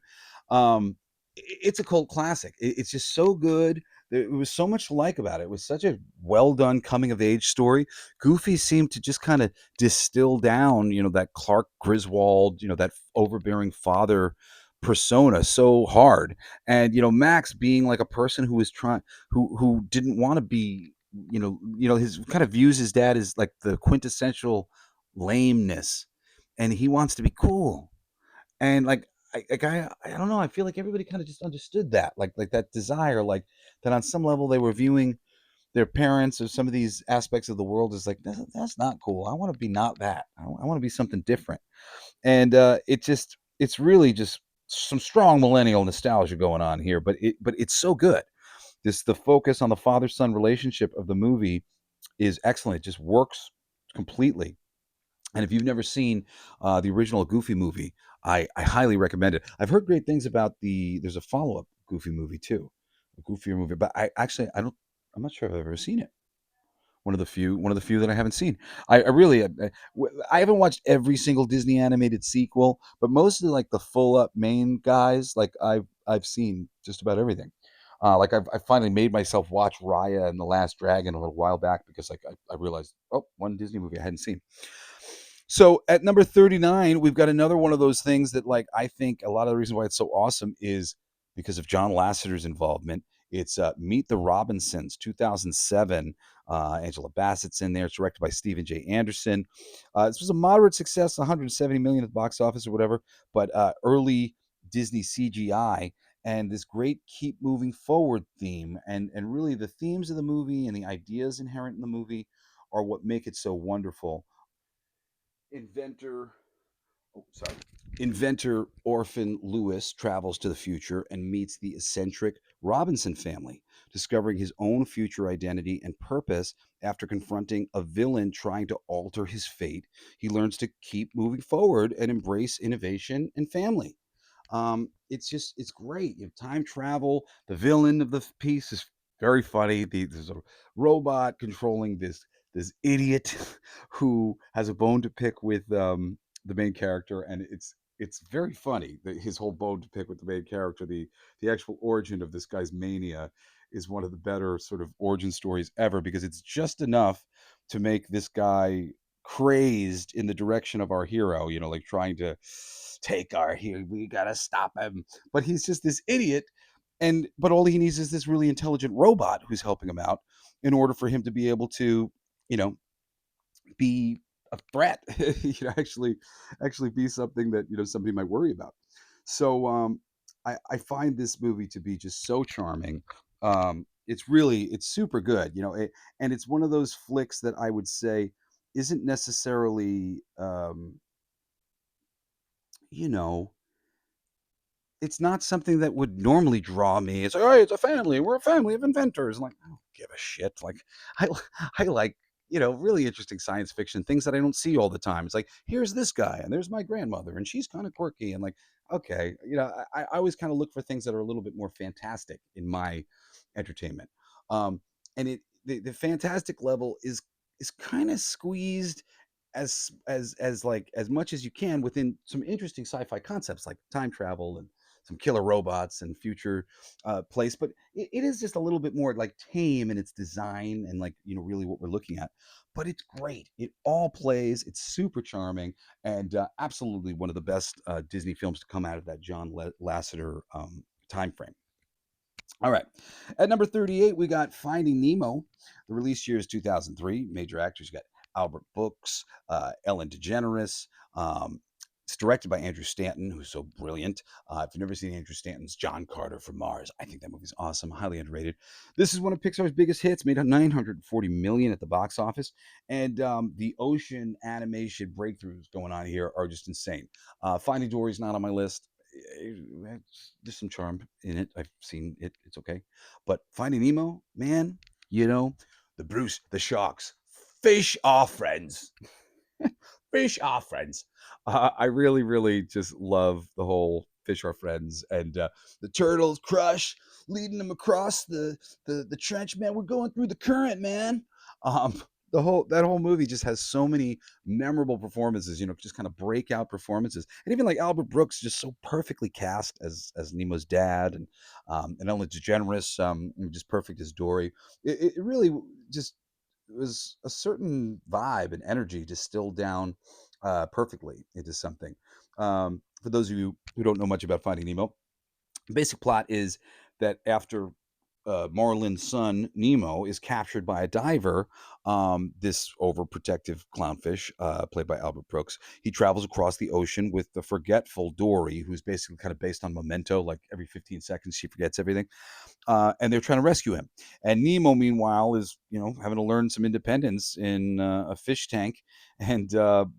It's a cult classic. It's just so good. There was so much to like about it. It was such a well done coming of age story. Goofy seemed to just kind of distill down, that Clark Griswold, that overbearing father persona so hard. And Max being like a person who was trying, who didn't want to be, his kind of views his dad as like the quintessential lameness, and he wants to be cool. And like I don't know, I feel like everybody kind of just understood that, like that desire, like that on some level they were viewing their parents or some of these aspects of the world as like that's not cool. I want to be not that. I want to be something different. And it's really just some strong millennial nostalgia going on here, but it's so good. The focus on the father son relationship of the movie is excellent. It just works completely. And if you've never seen the original Goofy movie, I highly recommend it. I've heard great things about there's a follow up Goofy movie too, a goofier movie, but I'm not sure if I've ever seen it. One of the few that I haven't seen. I really, I haven't watched every single Disney animated sequel, but mostly like the full up main guys, like I've seen just about everything. Like I finally made myself watch Raya and the Last Dragon a little while back because like I realized, oh, one Disney movie I hadn't seen. So at number 39, we've got another one of those things that like I think a lot of the reason why it's so awesome is because of John Lasseter's involvement. It's Meet the Robinsons, 2007. Angela Bassett's in there. It's directed by Stephen J. Anderson. This was a moderate success, 170 million at the box office or whatever, but early Disney CGI and this great keep moving forward theme, and really the themes of the movie and the ideas inherent in the movie are what make it so wonderful. Inventor oh, sorry. Inventor Orphan Lewis travels to the future and meets the eccentric Robinson family, discovering his own future identity and purpose after confronting a villain trying to alter his fate. He learns to keep moving forward and embrace innovation and family. It's great. You have time travel. The villain of the piece is very funny. There's a robot controlling this idiot who has a bone to pick with the main character, and it's very funny that his whole bone to pick with the main character. The actual origin of this guy's mania is one of the better sort of origin stories ever because it's just enough to make this guy crazed in the direction of our hero, like trying to take our hero, we gotta stop him. But he's just this idiot, but all he needs is this really intelligent robot who's helping him out in order for him to be able to, you know, be a threat, actually be something that somebody might worry about. So I find this movie to be just so charming. It's super good, and it's one of those flicks that I would say isn't necessarily you know it's not something that would normally draw me. It's like, oh, it's a family. We're a family of inventors. I'm like, I don't give a shit. Like, I, I like, really interesting science fiction things that I don't see all the time. It's like, here's this guy, and there's my grandmother, and she's kind of quirky, and like, okay, I always kind of look for things that are a little bit more fantastic in my entertainment. Um, and the fantastic level is kind of squeezed as like as much as you can within some interesting sci-fi concepts like time travel and some killer robots and future place, but it is just a little bit more like tame in its design and like really what we're looking at. But it's great. It all plays. It's super charming and absolutely one of the best Disney films to come out of that John Lasseter time frame. All right. At number 38, we got Finding Nemo. The release year is 2003. Major actors, you got Albert Brooks, Ellen DeGeneres. It's directed by Andrew Stanton, who's so brilliant. If you've never seen Andrew Stanton's John Carter from Mars, I think that movie's awesome, highly underrated. This is one of Pixar's biggest hits, made 940 million at the box office, and the ocean animation breakthroughs going on here are just insane. Finding Dory's not on my list. There's some charm in it. I've seen it. It's okay. But Finding Nemo, man, the Bruce, the sharks, fish are friends. Fish are friends. I really, really just love the whole fish are friends and the turtles crush, leading them across the trench. Man, we're going through the current, man. Um, that whole movie just has so many memorable performances. Just kind of breakout performances, and even like Albert Brooks, just so perfectly cast as Nemo's dad, and Ellen DeGeneres, just perfect as Dory. It really just was a certain vibe and energy distilled down perfectly into something. For those of you who don't know much about Finding Nemo, the basic plot is that after Marlin's son Nemo is captured by a diver, this overprotective clownfish, played by Albert Brooks, he travels across the ocean with the forgetful Dory, who's basically kind of based on Memento. Like every 15 seconds, she forgets everything, and they're trying to rescue him. And Nemo, meanwhile, is having to learn some independence in a fish tank, and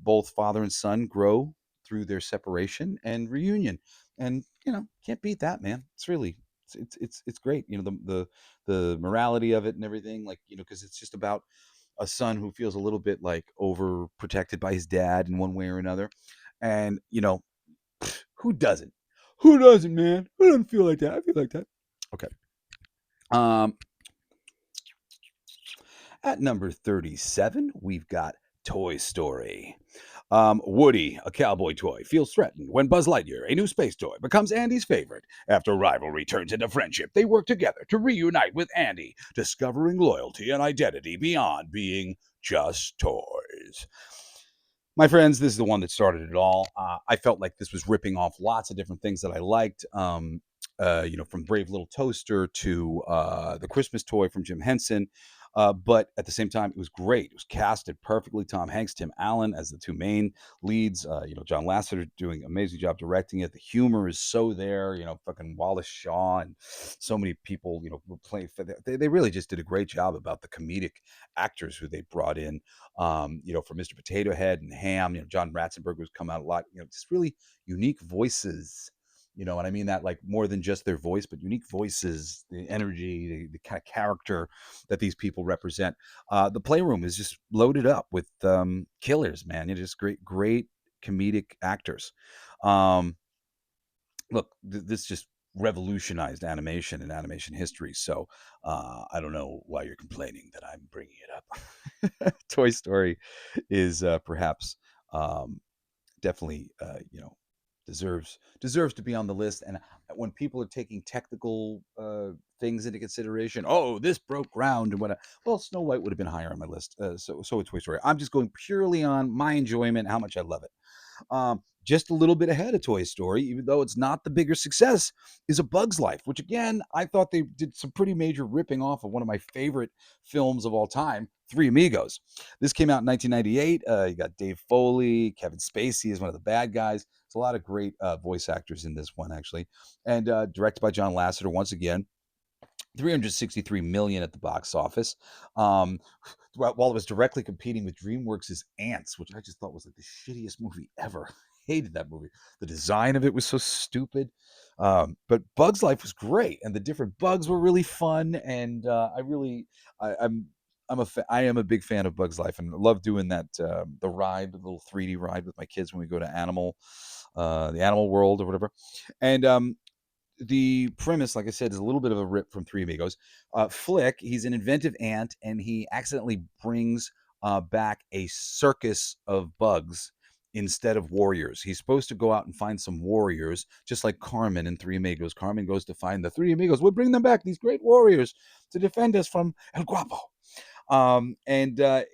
both father and son grow through their separation and reunion. And can't beat that, man. It's really it's great. The morality of it and everything, like because it's just about a son who feels a little bit like overprotected by his dad in one way or another, and who doesn't? Who doesn't, man? Who doesn't feel like that? I feel like that. Okay. Um, at number 37, we've got Toy Story. Woody, a cowboy toy, feels threatened when Buzz Lightyear, a new space toy, becomes Andy's favorite. After rivalry turns into friendship, they work together to reunite with Andy, discovering loyalty and identity beyond being just toys. My friends, this is the one that started it all. I felt like this was ripping off lots of different things that I liked. From Brave Little Toaster to the Christmas toy from Jim Henson. But at the same time, it was great. It was casted perfectly. Tom Hanks, Tim Allen as the two main leads. John Lasseter doing an amazing job directing it. The humor is so there. Fucking Wallace Shaw and so many people. Were playing. They really just did a great job about the comedic actors who they brought in. For Mr. Potato Head and Ham. John Ratzenberger was come out a lot. Just really unique voices. And I mean that like more than just their voice, but unique voices, the energy, the kind of character that these people represent. The Playroom is just loaded up with killers, man. Just great comedic actors. Look, this just revolutionized animation and animation history. So I don't know why you're complaining that I'm bringing it up. Toy Story is perhaps definitely deserves to be on the list. And when people are taking technical things into consideration, oh, this broke ground and what, well, Snow White would have been higher on my list. So it's Toy Story. I'm just going purely on my enjoyment, how much I love it. Just a little bit ahead of Toy Story, even though it's not the bigger success, is A Bug's Life, which again, I thought they did some pretty major ripping off of one of my favorite films of all time, Three Amigos. This came out in 1998. You got Dave Foley, Kevin Spacey is one of the bad guys. There's a lot of great voice actors in this one, actually. And directed by John Lasseter, once again. 363 million at the box office. While it was directly competing with DreamWorks' Ants, which I just thought was like the shittiest movie ever. Hated that movie. The design of it was so stupid. But Bug's Life was great, and the different bugs were really fun. And I am a big fan of Bug's Life, and I love doing that the little 3D ride with my kids when we go to the Animal World or whatever. And the premise, like I said, is a little bit of a rip from Three Amigos. Flick, he's an inventive ant, and he accidentally brings back a circus of bugs instead of warriors. He's supposed to go out and find some warriors, just like Carmen in Three Amigos. Carmen goes to find the Three Amigos. We'll bring them back, these great warriors, to defend us from El Guapo.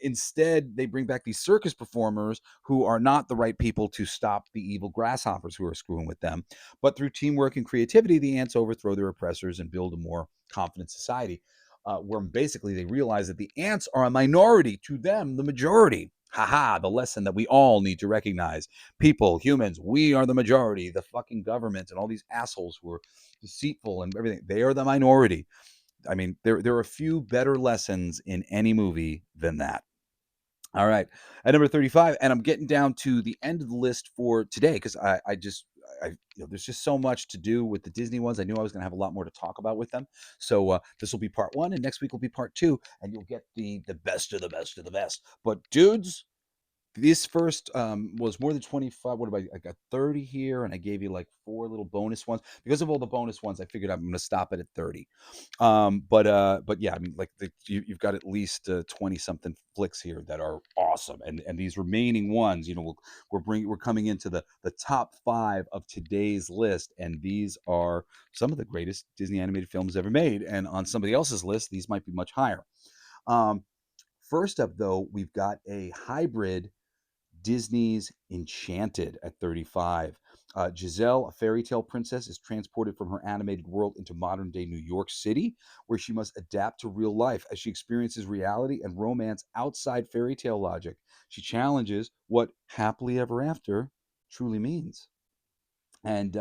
Instead, they bring back these circus performers who are not the right people to stop the evil grasshoppers who are screwing with them. But through teamwork and creativity, the ants overthrow their oppressors and build a more confident society, where basically they realize that the ants are a minority, to them, the majority. Haha, the lesson that we all need to recognize. People, humans, we are the majority. The fucking government and all these assholes who are deceitful and everything, they are the minority. I mean, there are a few better lessons in any movie than that. All right, at number 35, and I'm getting down to the end of the list for today because there's just so much to do with the Disney ones. I knew I was going to have a lot more to talk about with them. So this will be part one, and next week will be part two, and you'll get the best of the best of the best. But dudes, this first was more than 25. I got 30 here, and I gave you like 4 little bonus ones. Because of all the bonus ones, I figured I'm going to stop it at 30. But yeah, I mean, like you've got at least 20 something flicks here that are awesome, and these remaining ones, we're coming into the top 5 of today's list, and these are some of the greatest Disney animated films ever made. And on somebody else's list, these might be much higher. First up, though, we've got a hybrid Disney's Enchanted at 35. Giselle, a fairy tale princess, is transported from her animated world into modern day New York City, where she must adapt to real life as she experiences reality and romance outside fairy tale logic. She challenges what happily ever after truly means. And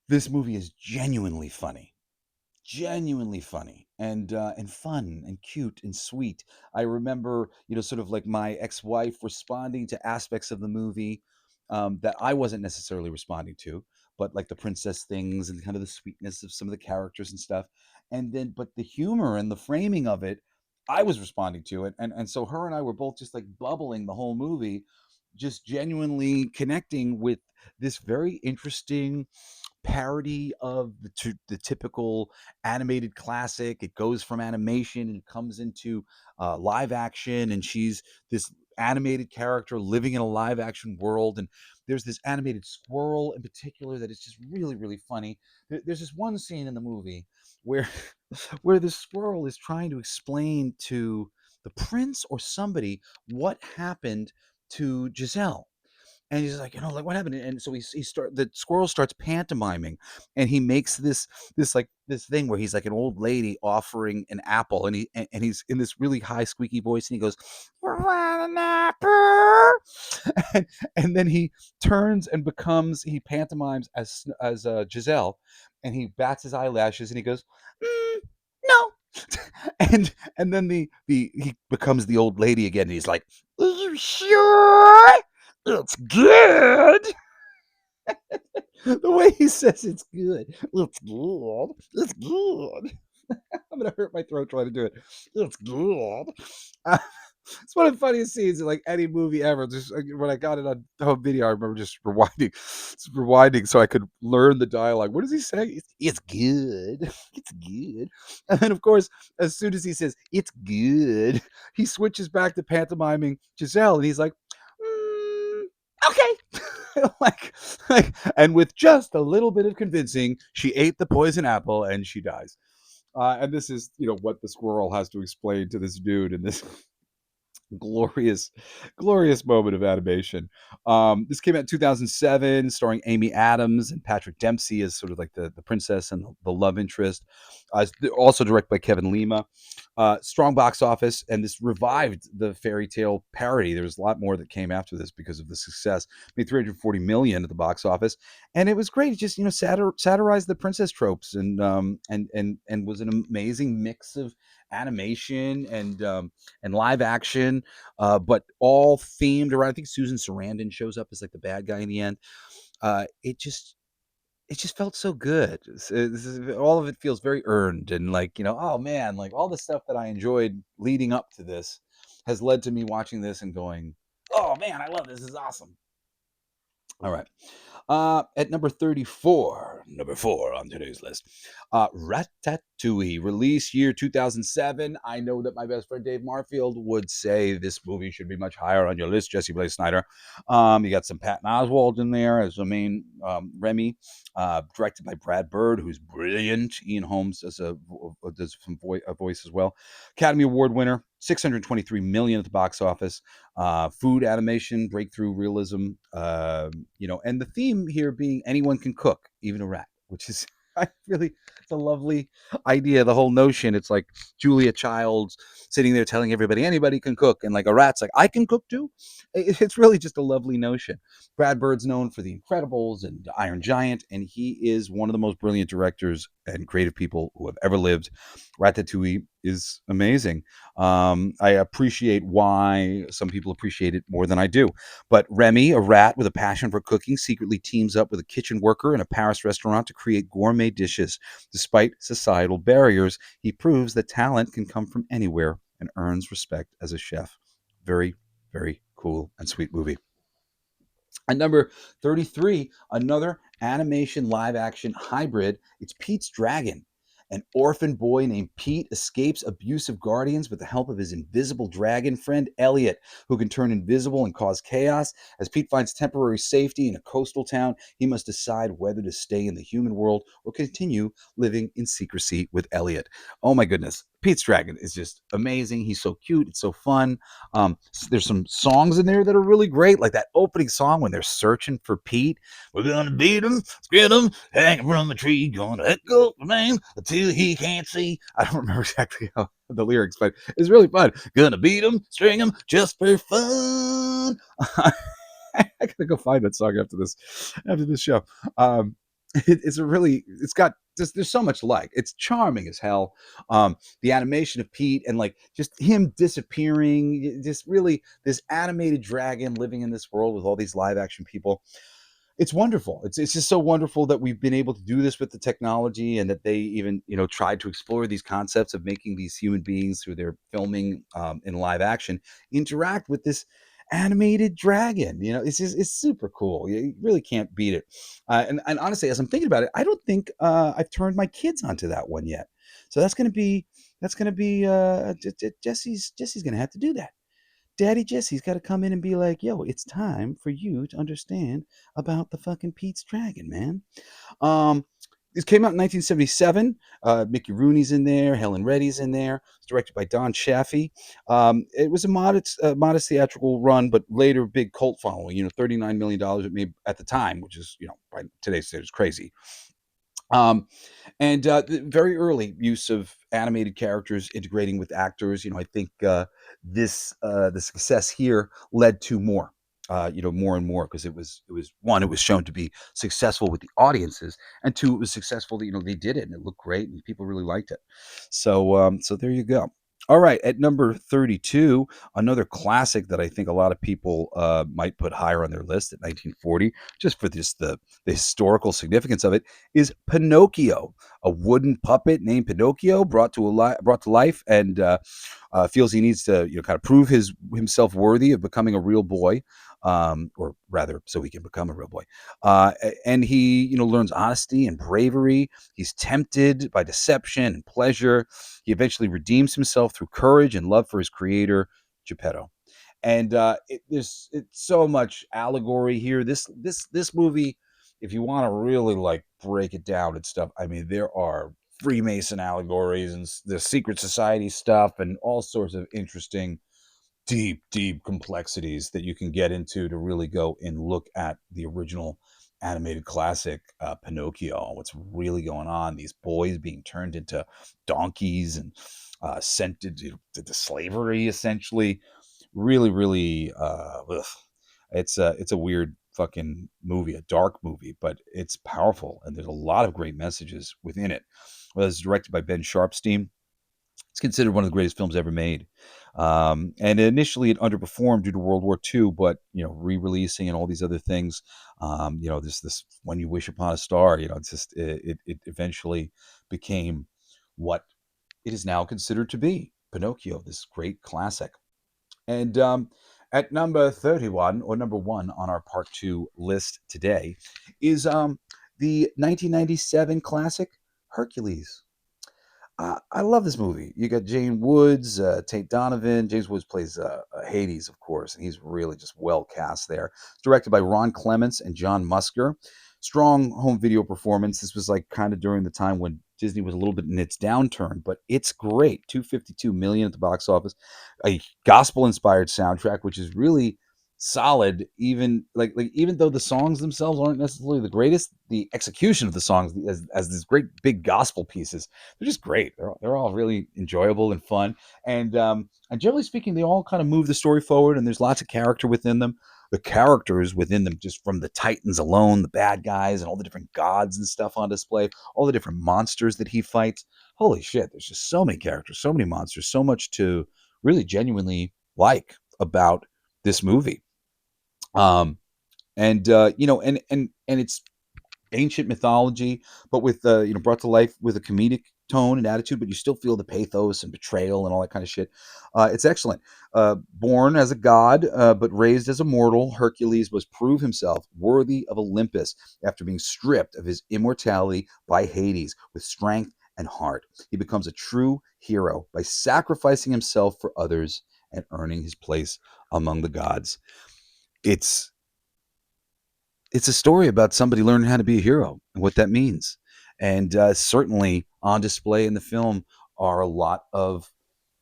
this movie is genuinely funny and fun and cute and sweet. I remember, sort of like my ex-wife responding to aspects of the movie that I wasn't necessarily responding to, but like the princess things and kind of the sweetness of some of the characters and stuff. But the humor and the framing of it, I was responding to it. And so her and I were both just like bubbling the whole movie, just genuinely connecting with this very interesting parody of the typical animated classic. It goes from animation and comes into live action, and she's this animated character living in a live action world. And there's this animated squirrel in particular that is just really, really funny. There's this one scene in the movie where where the squirrel is trying to explain to the prince or somebody what happened to Giselle. And he's like, like what happened? And so the squirrel starts pantomiming, and he makes this thing where he's like an old lady offering an apple, and he's in this really high squeaky voice, and he goes, "You want an apple?" And then he turns and he pantomimes as Giselle, and he bats his eyelashes, and he goes, "No." And then he becomes the old lady again, and he's like, "Are you sure? It's good." The way he says it's good. It's good. It's good. I'm gonna hurt my throat trying to do it. It's good. Uh, it's one of the funniest scenes in like any movie ever. Just when I got it on home video, I remember just rewinding so I could learn the dialogue. What does he say? It's good. It's good. And then, of course, as soon as he says it's good, he switches back to pantomiming Giselle, and he's like, okay. like, and with just a little bit of convincing, she ate the poison apple and she dies. And this is, what the squirrel has to explain to this dude in this glorious, glorious moment of animation. This came out in 2007, starring Amy Adams and Patrick Dempsey as sort of like the princess and the love interest. Also directed by Kevin Lima. Strong box office, and this revived the fairy tale parody. There's a lot more that came after this because of the success. Made 340 million at the box office, and it was great. It just satirized the princess tropes, and was an amazing mix of animation and live action, but all themed around. I think Susan Sarandon shows up as like the bad guy in the end. It just felt so good. All of it feels very earned, and like, oh man, like all the stuff that I enjoyed leading up to this has led to me watching this and going, oh man, I love this. This is awesome. All right. At number 34, number 4 on today's list, Ratatouille, release year 2007. I know that my best friend Dave Marfield would say this movie should be much higher on your list, Jesse Blaze Snider. You got some Patton Oswalt in there as the main Remy, directed by Brad Bird, who's brilliant. Ian Holmes does a voice as well. Academy Award winner, 623 million at the box office. Food animation, breakthrough realism, and the theme here being anyone can cook, even a rat, which is it's a lovely idea. The whole notion, it's like Julia Childs sitting there telling everybody anybody can cook, and like a rat's like, I can cook too. It's really just a lovely notion. Brad Bird's known for The Incredibles and Iron Giant, and he is one of the most brilliant directors and creative people who have ever lived. Ratatouille is amazing. I appreciate why some people appreciate it more than I do. But Remy, a rat with a passion for cooking, secretly teams up with a kitchen worker in a Paris restaurant to create gourmet dishes. Despite societal barriers, he proves that talent can come from anywhere and earns respect as a chef. Very, very cool and sweet movie. At number 33, another animation live action hybrid. It's Pete's Dragon. An orphan boy named Pete escapes abusive guardians with the help of his invisible dragon friend, Elliot, who can turn invisible and cause chaos. As Pete finds temporary safety in a coastal town, he must decide whether to stay in the human world or continue living in secrecy with Elliot. Oh my goodness. Pete's Dragon is just amazing. He's so cute. It's so fun. There's some songs in there that are really great, like that opening song when they're searching for Pete. We're gonna beat him, skin him, hang from a tree, gonna let go of the man until he can't see. I don't remember exactly how the lyrics, but it's really fun. Gonna beat him, string him, just for fun. I gotta go find that song after this show. It's got there's so much like it's charming as hell. The animation of Pete and like just him disappearing, just really this animated dragon living in this world with all these live action people. It's wonderful. It's just so wonderful that we've been able to do this with the technology, and that they even tried to explore these concepts of making these human beings through their filming in live action interact with this animated dragon. You know, it's super cool. You really can't beat it. And honestly, as I'm thinking about it, I don't think I've turned my kids onto that one yet. So that's gonna be Jesse's gonna have to do that. Daddy Jesse's got to come in and be like, yo, it's time for you to understand about the fucking Pete's Dragon, man. Um, this came out in 1977. Mickey Rooney's in there. Helen Reddy's in there. It's directed by Don Chaffee. It was a modest theatrical run, but later big cult following. You know, $39 million it made at the time, which is, you know, by today's standards, crazy. Um, and the very early use of animated characters integrating with actors. You know, I think the success here led to more. You know, more and more, because it was one, it was shown to be successful with the audiences, and two, it was successful that, you know, they did it and it looked great and people really liked it. So there you go. All right, at number 32, another classic that I think a lot of people might put higher on their list at 1940, just for just the historical significance of it, is Pinocchio, a wooden puppet named Pinocchio brought to life, and feels he needs to, you know, kind of prove himself worthy of becoming a real boy, or rather, so he can become a real boy. And he, you know, learns honesty and bravery. He's tempted by deception and pleasure. He eventually redeems himself through courage and love for his creator, Geppetto. And there's it's so much allegory here. This movie, if you want to really like break it down and stuff, I mean, there are Freemason allegories and the secret society stuff and all sorts of interesting, deep complexities that you can get into to really go and look at the original animated classic, Pinocchio. What's really going on? These boys being turned into donkeys and sent to slavery, essentially. Really, it's a weird fucking movie, a dark movie, but it's powerful, and there's a lot of great messages within it. Well, it's directed by Ben Sharpstein. It's considered one of the greatest films ever made. And initially, it underperformed due to World War II, but, you know, re-releasing and all these other things. You know, this When You Wish Upon a Star. You know, it's just it eventually became what it is now considered to be, Pinocchio, this great classic. And at number 31, or number one on our part two list today, is the 1997 classic Hercules. I love this movie. You got Jane Woods, Tate Donovan. James Woods plays Hades, of course, and he's really just well cast there. It's directed by Ron Clements and John Musker. Strong home video performance. This was like kind of during the time when Disney was a little bit in its downturn, but it's great. 252 million at the box office. A gospel-inspired soundtrack, which is really solid. Even like even though the songs themselves aren't necessarily the greatest, the execution of the songs as these great big gospel pieces, they're just great. They're all really enjoyable and fun. And generally speaking, they all kind of move the story forward, and there's lots of character within them. The characters within them, just from the Titans alone, the bad guys, and all the different gods and stuff on display, all the different monsters that he fights. Holy shit, there's just so many characters, so many monsters, so much to really genuinely like about this movie. Um, and you know, and it's ancient mythology, but with you know, brought to life with a comedic tone and attitude, but you still feel the pathos and betrayal and all that kind of shit. It's excellent. Born as a god, but raised as a mortal, Hercules must prove himself worthy of Olympus after being stripped of his immortality by Hades with strength and heart. He becomes a true hero by sacrificing himself for others and earning his place among the gods. It's it's a story about somebody learning how to be a hero and what that means. And certainly on display in the film are a lot of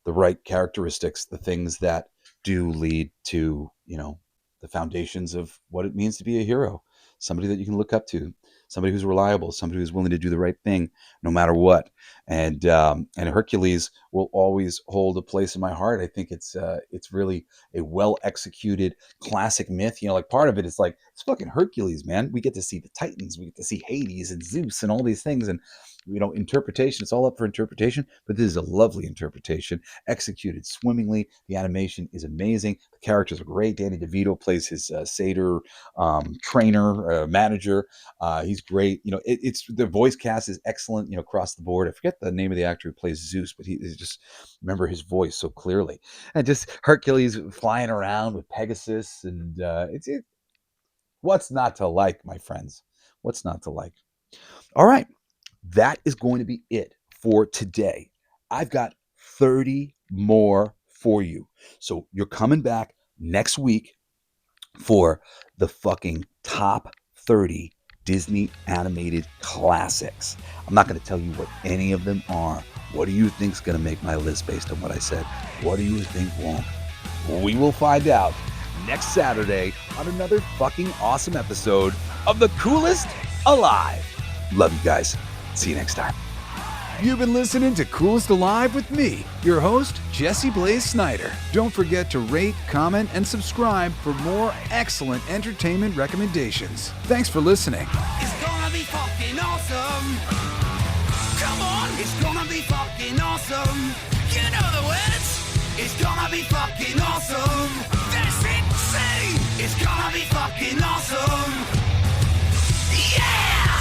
the right characteristics, the things that do lead to, you know, the foundations of what it means to be a hero, somebody that you can look up to, somebody who's reliable, somebody who's willing to do the right thing no matter what. And Hercules will always hold a place in my heart. I think it's really a well executed classic myth. You know, like part of it is like, it's fucking Hercules, man. We get to see the Titans, we get to see Hades and Zeus and all these things, and interpretation. It's all up for interpretation, but this is a lovely interpretation, executed swimmingly. The animation is amazing. The characters are great. Danny DeVito plays his satyr trainer, manager. He's great. It's the voice cast is excellent, across the board. I forget the name of the actor who plays Zeus, but he is just remember his voice so clearly. And just Hercules flying around with Pegasus, and what's not to like, my friends? What's not to like? All right, that is going to be it for today. I've got 30 more for you. So you're coming back next week for the fucking top 30 Disney animated classics. I'm not going to tell you what any of them are. What do you think's going to make my list based on what I said? What do you think won't? We will find out next Saturday on another fucking awesome episode of The Coolest Alive. Love you guys. See you next time. You've been listening to Coolest Alive with me, your host, Jesse Blaze Snider. Don't forget to rate, comment, and subscribe for more excellent entertainment recommendations. Thanks for listening. It's gonna be fucking awesome. Come on, it's gonna be fucking awesome. You know the words. It's gonna be fucking awesome. That's insane. It's gonna be fucking awesome. Yeah!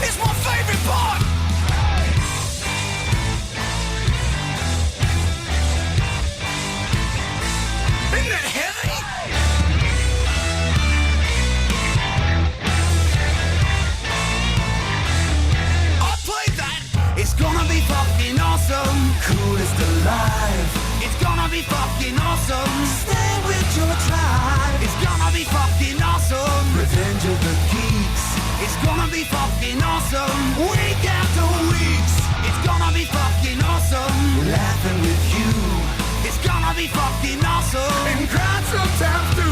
It's my favorite part. Isn't that heavy? I played that. It's gonna be fucking awesome. Coolest alive. It's gonna be fucking awesome. Stay with your tribe. It's gonna be fucking awesome. Revenge of the Geeks. It's gonna be fucking awesome. Week after weeks. It's gonna be fucking awesome. Laughing with you. It's gonna be fucking awesome. And crying sometimes too.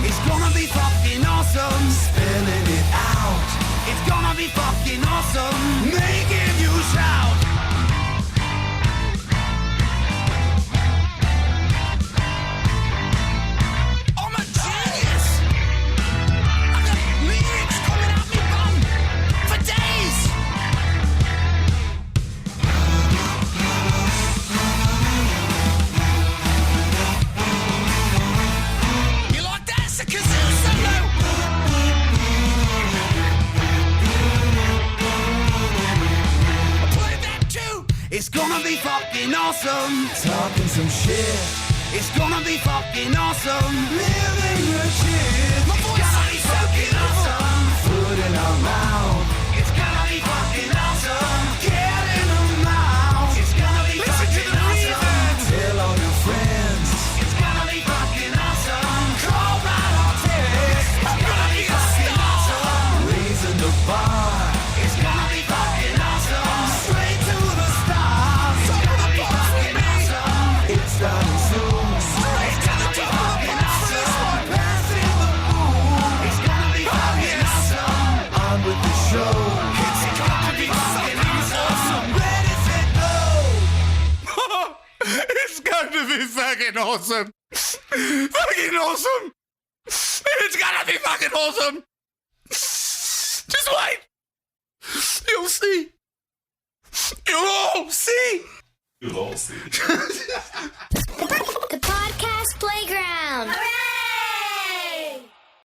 It's gonna be fucking awesome. Spelling it out. It's gonna be fucking awesome. Making you shout. I'm a genius. I got lyrics coming out me bum for days. You like that? It's a kazoo solo. I played that too. It's gonna be fucking awesome. Talking some shit. It's gonna be fucking awesome. Living your shit. My voice is fucking awesome. Food in our mouth. It's gonna be fucking awesome. Get in the mouth. It's gonna be fucking awesome. Tell all your friends. It's gonna be fucking awesome. Call right on text. It's gonna be fucking awesome. Raising the bar. It's gonna be fucking awesome. Straight to the stars. It's gonna be fucking awesome. It's starting soon. Straight to the top. Passing the moon. It's gonna be fucking awesome. On with the show. It's gonna be fucking awesome. Ready, set, go. It's gonna be fucking awesome. Fucking awesome. It's gonna be fucking awesome. Just wait. You'll see. You'll all see. The podcast playground.